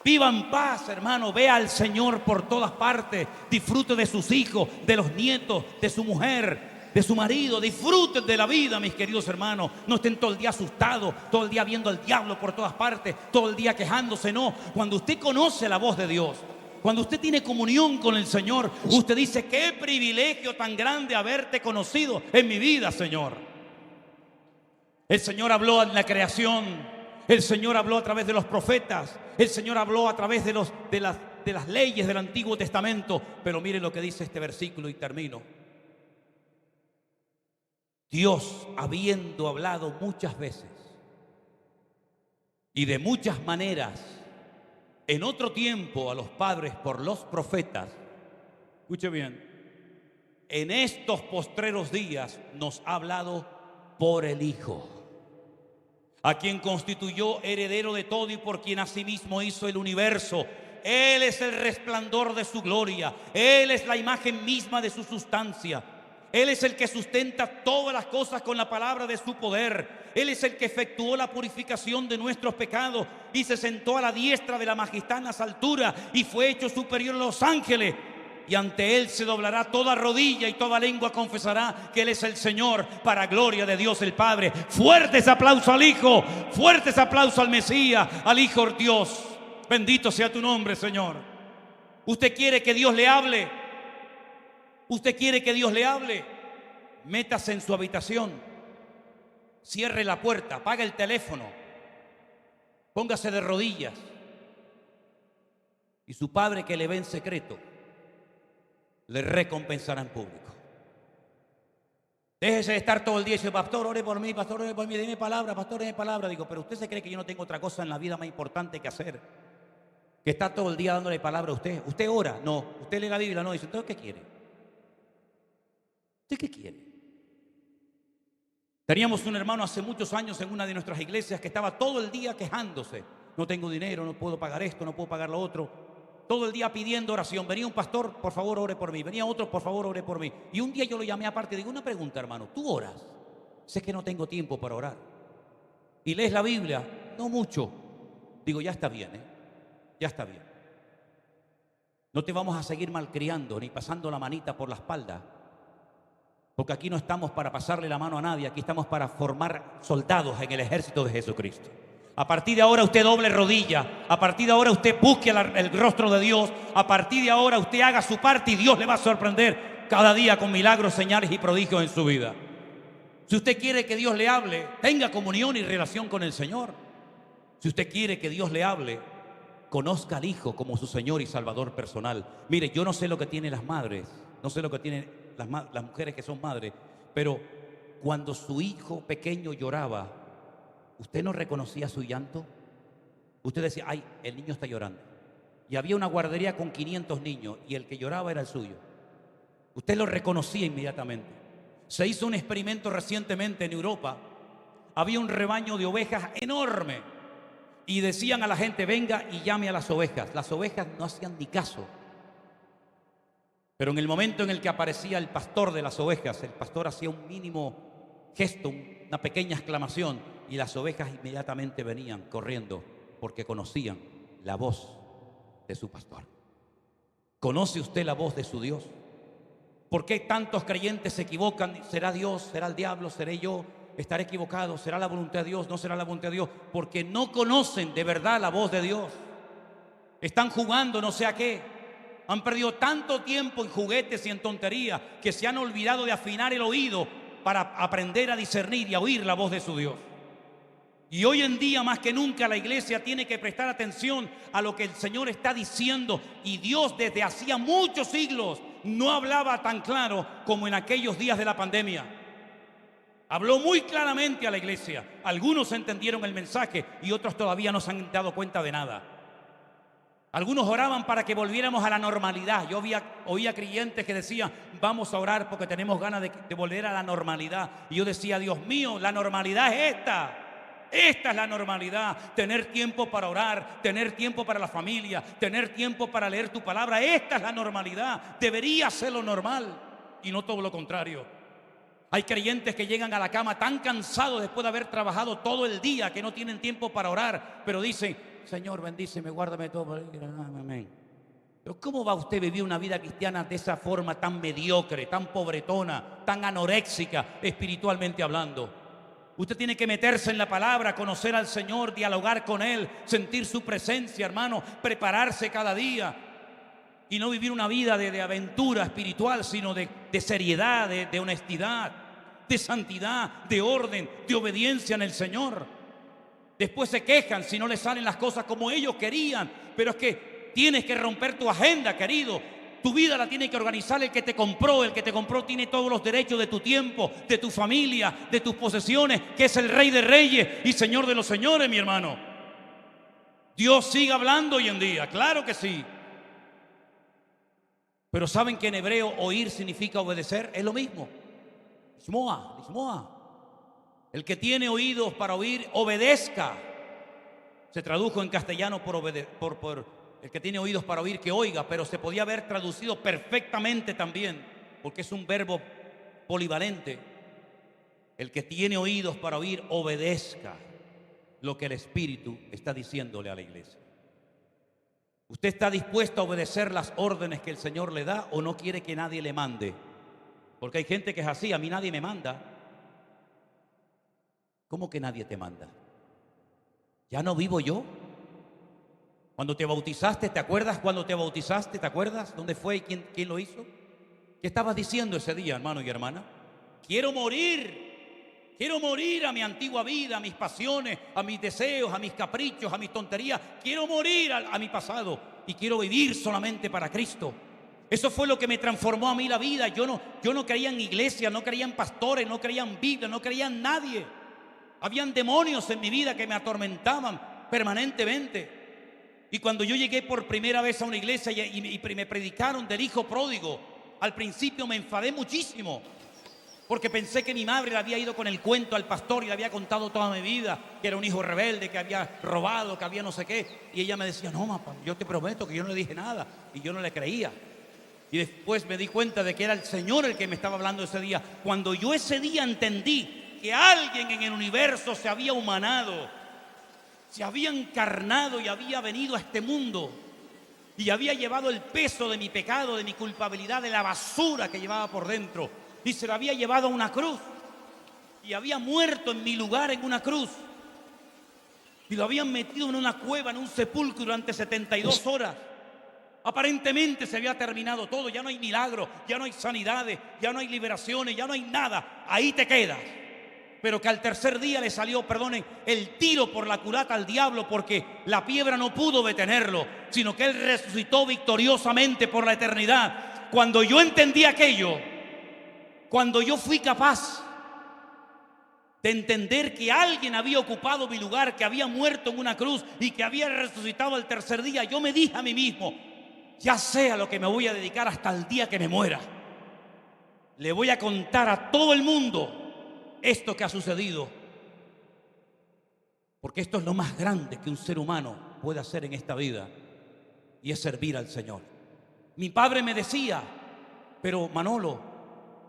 Viva en paz, hermano. Vea al Señor por todas partes. Disfrute de sus hijos, de los nietos, de su mujer, de su marido. Disfruten de la vida, mis queridos hermanos. No estén todo el día asustados, todo el día viendo al diablo por todas partes, todo el día quejándose. No, cuando usted conoce la voz de Dios, cuando usted tiene comunión con el Señor, usted dice, qué privilegio tan grande haberte conocido en mi vida, Señor. El Señor habló en la creación, el Señor habló a través de los profetas, el Señor habló a través de las leyes del Antiguo Testamento. Pero miren lo que dice este versículo y termino. Dios, habiendo hablado muchas veces y de muchas maneras en otro tiempo a los padres por los profetas, escuche bien, en estos postreros días nos ha hablado por el Hijo, a quien constituyó heredero de todo y por quien asimismo hizo el universo. Él es el resplandor de su gloria, Él es la imagen misma de su sustancia. Él es el que sustenta todas las cosas con la palabra de su poder. Él es el que efectuó la purificación de nuestros pecados y se sentó a la diestra de la majestad en las alturas y fue hecho superior a los ángeles. Y ante Él se doblará toda rodilla y toda lengua confesará que Él es el Señor, para gloria de Dios el Padre. Fuertes aplausos al Hijo, fuertes aplausos al Mesías, al Hijo de Dios. Bendito sea tu nombre, Señor. ¿Usted quiere que Dios le hable? ¿Usted quiere que Dios le hable? Métase en su habitación, cierre la puerta, apague el teléfono, póngase de rodillas y su Padre que le ve en secreto le recompensará en público. Déjese de estar todo el día y dice: pastor, ore por mí, pastor, ore por mí, deme palabra, pastor, deme palabra. Digo, pero usted se cree que yo no tengo otra cosa en la vida más importante que hacer que está todo el día dándole palabra a usted. ¿Usted ora? No. ¿Usted lee la Biblia? No. Dice, entonces, ¿qué quiere? ¿Usted qué quiere? Teníamos un hermano hace muchos años en una de nuestras iglesias que estaba todo el día quejándose. No tengo dinero, no puedo pagar esto, no puedo pagar lo otro. Todo el día pidiendo oración. Venía un pastor, por favor ore por mí. Venía otro, por favor ore por mí. Y un día yo lo llamé aparte y digo, una pregunta, hermano, ¿tú oras? Sé que no tengo tiempo para orar. ¿Y lees la Biblia? No mucho. Digo, ya está bien, ya está bien. No te vamos a seguir malcriando ni pasando la manita por la espalda, porque aquí no estamos para pasarle la mano a nadie. Aquí estamos para formar soldados en el ejército de Jesucristo. A partir de ahora usted doble rodilla. A partir de ahora usted busque el rostro de Dios. A partir de ahora usted haga su parte y Dios le va a sorprender cada día con milagros, señales y prodigios en su vida. Si usted quiere que Dios le hable, tenga comunión y relación con el Señor. Si usted quiere que Dios le hable, conozca al Hijo como su Señor y Salvador personal. Mire, yo no sé lo que tienen las madres, no sé lo que tienen las mujeres que son madres, pero cuando su hijo pequeño lloraba, ¿usted no reconocía su llanto? Usted decía, ay, el niño está llorando. Y había una guardería con 500 niños y el que lloraba era el suyo. Usted lo reconocía inmediatamente. Se hizo un experimento recientemente en Europa. Había un rebaño de ovejas enorme y decían a la gente, venga y llame a las ovejas. Las ovejas no hacían ni caso. Pero en el momento en el que aparecía el pastor de las ovejas, el pastor hacía un mínimo gesto, una pequeña exclamación, y las ovejas inmediatamente venían corriendo porque conocían la voz de su pastor. ¿Conoce usted la voz de su Dios? ¿Por qué tantos creyentes se equivocan? ¿Será Dios? ¿Será el diablo? ¿Seré yo? ¿Estaré equivocado? ¿Será la voluntad de Dios? ¿No será la voluntad de Dios? Porque no conocen de verdad la voz de Dios. Están jugando no sé a qué. Han perdido tanto tiempo en juguetes y en tonterías que se han olvidado de afinar el oído para aprender a discernir y a oír la voz de su Dios. Y hoy en día más que nunca la iglesia tiene que prestar atención a lo que el Señor está diciendo. Y Dios desde hacía muchos siglos no hablaba tan claro como en aquellos días de la pandemia. Habló muy claramente a la iglesia. Algunos entendieron el mensaje y otros todavía no se han dado cuenta de nada. Algunos oraban para que volviéramos a la normalidad. Yo oía creyentes que decían, vamos a orar porque tenemos ganas de volver a la normalidad. Y yo decía, Dios mío, la normalidad es esta. Esta es la normalidad, tener tiempo para orar, tener tiempo para la familia, tener tiempo para leer tu palabra. Esta es la normalidad, debería ser lo normal y no todo lo contrario. Hay creyentes que llegan a la cama tan cansados después de haber trabajado todo el día que no tienen tiempo para orar, pero dicen, Señor, bendíceme, guárdame todo. Amén. Pero ¿cómo va usted a vivir una vida cristiana de esa forma tan mediocre, tan pobretona, tan anoréxica, espiritualmente hablando? Usted tiene que meterse en la palabra, conocer al Señor, dialogar con Él, sentir su presencia, hermano, prepararse cada día y no vivir una vida de aventura espiritual, sino de seriedad, de honestidad, de santidad, de orden, de obediencia en el Señor. Después se quejan si no les salen las cosas como ellos querían, pero es que tienes que romper tu agenda, querido. Tu vida la tiene que organizar el que te compró. El que te compró tiene todos los derechos de tu tiempo, de tu familia, de tus posesiones, que es el Rey de Reyes y Señor de los señores, mi hermano. Dios sigue hablando hoy en día, claro que sí. Pero ¿saben que en hebreo oír significa obedecer? Es lo mismo. Lismoa, lismoa. El que tiene oídos para oír, obedezca. Se tradujo en castellano por el que tiene oídos para oír, que oiga, pero se podía haber traducido perfectamente también, porque es un verbo polivalente. El que tiene oídos para oír, obedezca lo que el Espíritu está diciéndole a la iglesia. ¿Usted está dispuesto a obedecer las órdenes que el Señor le da o no quiere que nadie le mande? Porque hay gente que es así, a mí nadie me manda. ¿Cómo que nadie te manda? ¿Ya no vivo yo? Cuando te bautizaste, ¿te acuerdas cuando te bautizaste? ¿Te acuerdas dónde fue y quién lo hizo? ¿Qué estabas diciendo ese día, hermano y hermana? Quiero morir a mi antigua vida, a mis pasiones, a mis deseos, a mis caprichos, a mis tonterías. Quiero morir a mi pasado y quiero vivir solamente para Cristo. Eso fue lo que me transformó a mí la vida. Yo no creía en iglesia, no creía en pastores, no creía en Biblia, no creía en nadie. Habían demonios en mi vida que me atormentaban permanentemente. Y cuando yo llegué por primera vez a una iglesia y me predicaron del hijo pródigo, al principio me enfadé muchísimo, porque pensé que mi madre le había ido con el cuento al pastor y le había contado toda mi vida, que era un hijo rebelde, que había robado, que había no sé qué. Y ella me decía, no, papá, yo te prometo que yo no le dije nada. Y yo no le creía. Y después me di cuenta de que era el Señor el que me estaba hablando ese día. Cuando yo ese día entendí que alguien en el universo se había humanado, se había encarnado y había venido a este mundo y había llevado el peso de mi pecado, de mi culpabilidad, de la basura que llevaba por dentro, y se lo había llevado a una cruz y había muerto en mi lugar en una cruz y lo habían metido en una cueva, en un sepulcro durante 72 horas. Aparentemente se había terminado todo, ya no hay milagros, ya no hay sanidades, ya no hay liberaciones, ya no hay nada, ahí te quedas. Pero que al tercer día le salió, perdonen, el tiro por la culata al diablo, porque la piedra no pudo detenerlo, sino que él resucitó victoriosamente por la eternidad. Cuando yo entendí aquello, cuando yo fui capaz de entender que alguien había ocupado mi lugar, que había muerto en una cruz y que había resucitado al tercer día, yo me dije a mí mismo, ya sé a lo que me voy a dedicar hasta el día que me muera. Le voy a contar a todo el mundo esto que ha sucedido, porque esto es lo más grande que un ser humano puede hacer en esta vida, y es servir al Señor. Mi padre me decía, pero Manolo,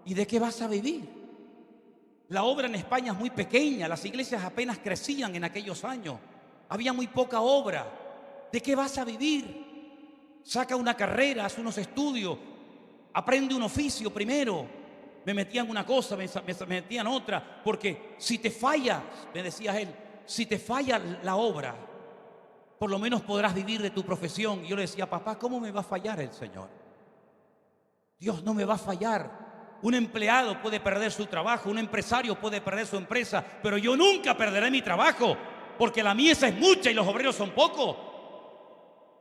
¿y de qué vas a vivir? La obra en España es muy pequeña, las iglesias apenas crecían en aquellos años, había muy poca obra. ¿De qué vas a vivir? Saca una carrera, haz unos estudios, aprende un oficio primero. Me metían una cosa, me metían otra, porque si te fallas, me decía él, si te falla la obra, por lo menos podrás vivir de tu profesión. Y yo le decía, papá, ¿cómo me va a fallar el Señor? Dios no me va a fallar. Un empleado puede perder su trabajo, un empresario puede perder su empresa, pero yo nunca perderé mi trabajo, porque la mies es mucha y los obreros son pocos.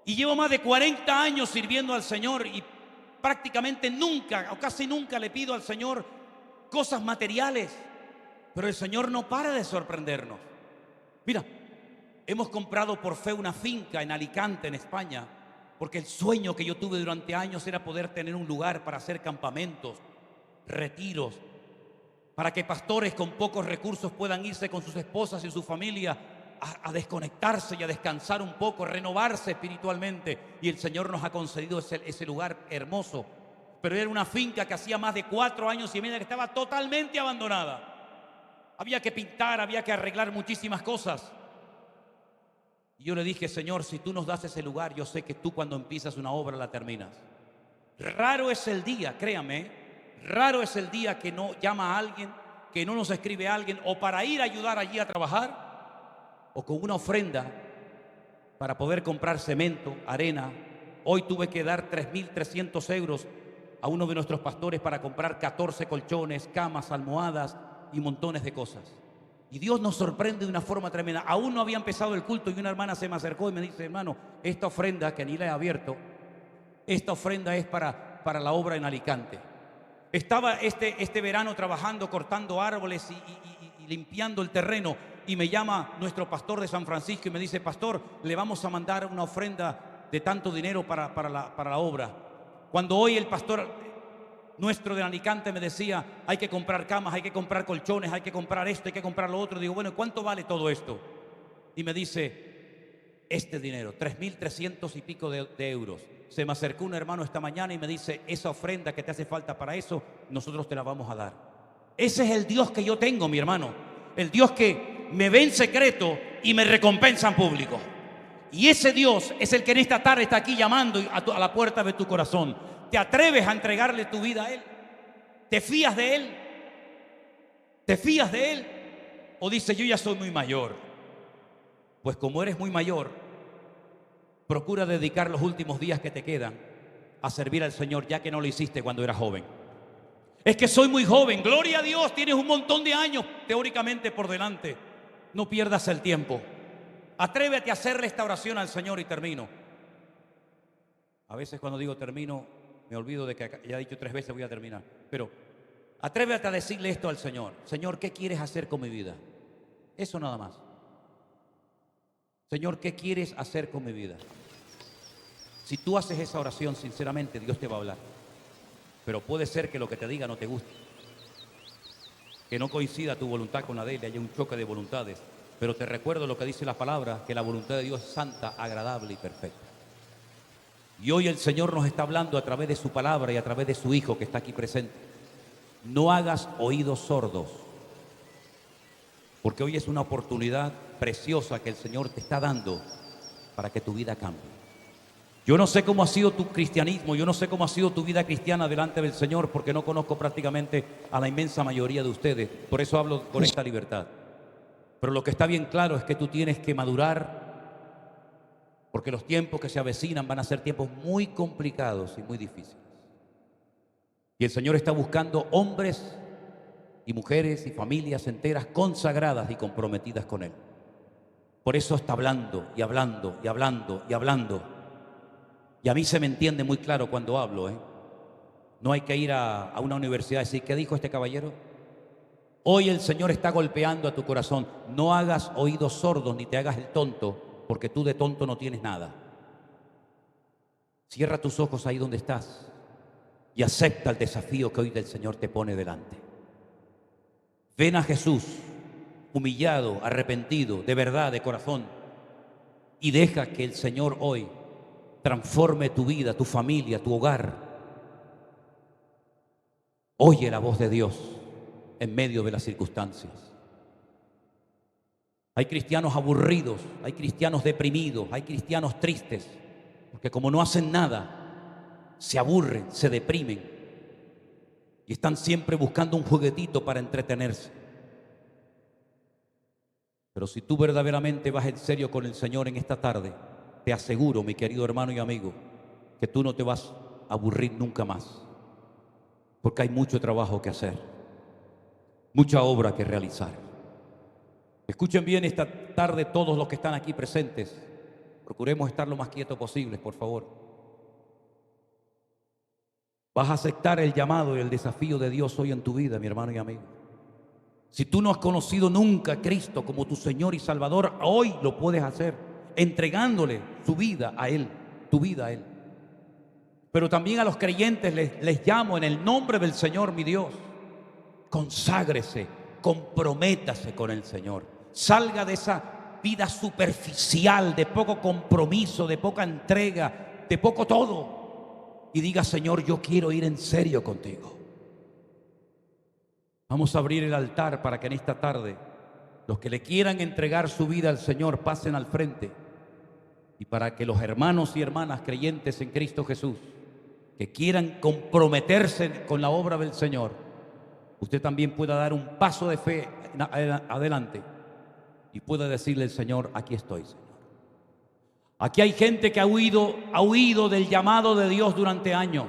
Y llevo más de 40 años sirviendo al Señor y prácticamente nunca o casi nunca le pido al Señor cosas materiales, pero el Señor no para de sorprendernos. Mira, hemos comprado por fe una finca en Alicante, en España, porque el sueño que yo tuve durante años era poder tener un lugar para hacer campamentos, retiros, para que pastores con pocos recursos puedan irse con sus esposas y su familia a desconectarse y a descansar un poco, renovarse espiritualmente. Y el Señor nos ha concedido ese lugar hermoso. Pero era una finca que hacía más de 4 años y medio que estaba totalmente abandonada. Había que pintar, había que arreglar muchísimas cosas. Y yo le dije, Señor, si tú nos das ese lugar, yo sé que tú cuando empiezas una obra la terminas. Raro es el día, créame, raro es el día que no llama a alguien, que no nos escribe a alguien, o para ir a ayudar allí a trabajar, o con una ofrenda para poder comprar cemento, arena. Hoy tuve que dar 3.300 euros a uno de nuestros pastores para comprar 14 colchones, camas, almohadas y montones de cosas. Y Dios nos sorprende de una forma tremenda. Aún no había empezado el culto y una hermana se me acercó y me dice, hermano, esta ofrenda, que ni la he abierto, esta ofrenda es para la obra en Alicante. Estaba este verano trabajando, cortando árboles y limpiando el terreno, y me llama nuestro pastor de San Francisco y me dice, pastor, le vamos a mandar una ofrenda de tanto dinero para la obra. Cuando hoy el pastor nuestro de Alicante me decía, hay que comprar camas, hay que comprar colchones, hay que comprar esto, hay que comprar lo otro. Digo, bueno, ¿cuánto vale todo esto? Y me dice, este dinero, 3.300 y pico de euros. Se me acercó un hermano esta mañana y me dice, esa ofrenda que te hace falta para eso, nosotros te la vamos a dar. Ese es el Dios que yo tengo, mi hermano. El Dios que me ve en secreto y me recompensa en público. Y ese Dios es el que en esta tarde está aquí llamando a la puerta de tu corazón. ¿Te atreves a entregarle tu vida a Él? ¿Te fías de Él? ¿Te fías de Él? ¿O dice, yo ya soy muy mayor? Pues como eres muy mayor, procura dedicar los últimos días que te quedan a servir al Señor, ya que no lo hiciste cuando eras joven. Es que soy muy joven, gloria a Dios, tienes un montón de años teóricamente por delante. No pierdas el tiempo. Atrévete a hacerle esta oración al Señor y termino. A veces cuando digo termino, me olvido de que ya he dicho 3 veces voy a terminar. Pero atrévete a decirle esto al Señor. Señor, ¿qué quieres hacer con mi vida? Eso nada más. Señor, ¿qué quieres hacer con mi vida? Si tú haces esa oración sinceramente, Dios te va a hablar. Pero puede ser que lo que te diga no te guste, que no coincida tu voluntad con la de Él, haya un choque de voluntades. Pero te recuerdo lo que dice la palabra, que la voluntad de Dios es santa, agradable y perfecta. Y hoy el Señor nos está hablando a través de su palabra y a través de su Hijo que está aquí presente. No hagas oídos sordos, porque hoy es una oportunidad preciosa que el Señor te está dando para que tu vida cambie. Yo no sé cómo ha sido tu cristianismo, yo no sé cómo ha sido tu vida cristiana delante del Señor, porque no conozco prácticamente a la inmensa mayoría de ustedes. Por eso hablo con esta libertad. Pero lo que está bien claro es que tú tienes que madurar, porque los tiempos que se avecinan van a ser tiempos muy complicados y muy difíciles. Y el Señor está buscando hombres y mujeres y familias enteras consagradas y comprometidas con Él. Por eso está hablando y hablando y hablando y hablando. Y a mí se me entiende muy claro cuando hablo, ¿eh? No hay que ir a una universidad y decir, ¿qué dijo este caballero? Hoy el Señor está golpeando a tu corazón. No hagas oídos sordos ni te hagas el tonto, porque tú de tonto no tienes nada. Cierra tus ojos ahí donde estás y acepta el desafío que hoy el Señor te pone delante. Ven a Jesús, humillado, arrepentido, de verdad, de corazón, y deja que el Señor hoy transforme tu vida, tu familia, tu hogar. Oye la voz de Dios en medio de las circunstancias. Hay cristianos aburridos, hay cristianos deprimidos, hay cristianos tristes, porque como no hacen nada, se aburren, se deprimen y están siempre buscando un juguetito para entretenerse. Pero si tú verdaderamente vas en serio con el Señor en esta tarde, te aseguro, mi querido hermano y amigo, que tú no te vas a aburrir nunca más, porque hay mucho trabajo que hacer, mucha obra que realizar. Escuchen bien esta tarde todos los que están aquí presentes. Procuremos estar lo más quietos posible, por favor. Vas a aceptar el llamado y el desafío de Dios hoy en tu vida, mi hermano y amigo. Si tú no has conocido nunca a Cristo como tu Señor y Salvador, hoy lo puedes hacer, entregándole su vida a Él, tu vida a Él. Pero también a los creyentes les llamo en el nombre del Señor, mi Dios. Conságrese, comprométase con el Señor. Salga de esa vida superficial, de poco compromiso, de poca entrega, de poco todo. Y diga, Señor, yo quiero ir en serio contigo. Vamos a abrir el altar para que en esta tarde los que le quieran entregar su vida al Señor pasen al frente. Y para que los hermanos y hermanas creyentes en Cristo Jesús que quieran comprometerse con la obra del Señor, usted también pueda dar un paso de fe adelante y pueda decirle al Señor, aquí estoy, Señor. Aquí hay gente que ha huido del llamado de Dios durante años.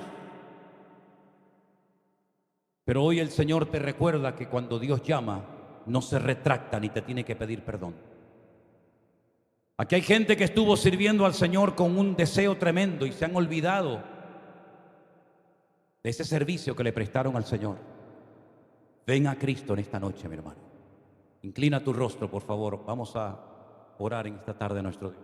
Pero hoy el Señor te recuerda que cuando Dios llama, no se retracta ni te tiene que pedir perdón. Aquí hay gente que estuvo sirviendo al Señor con un deseo tremendo y se han olvidado de ese servicio que le prestaron al Señor. Ven a Cristo en esta noche, mi hermano. Inclina tu rostro, por favor. Vamos a orar en esta tarde a nuestro Dios.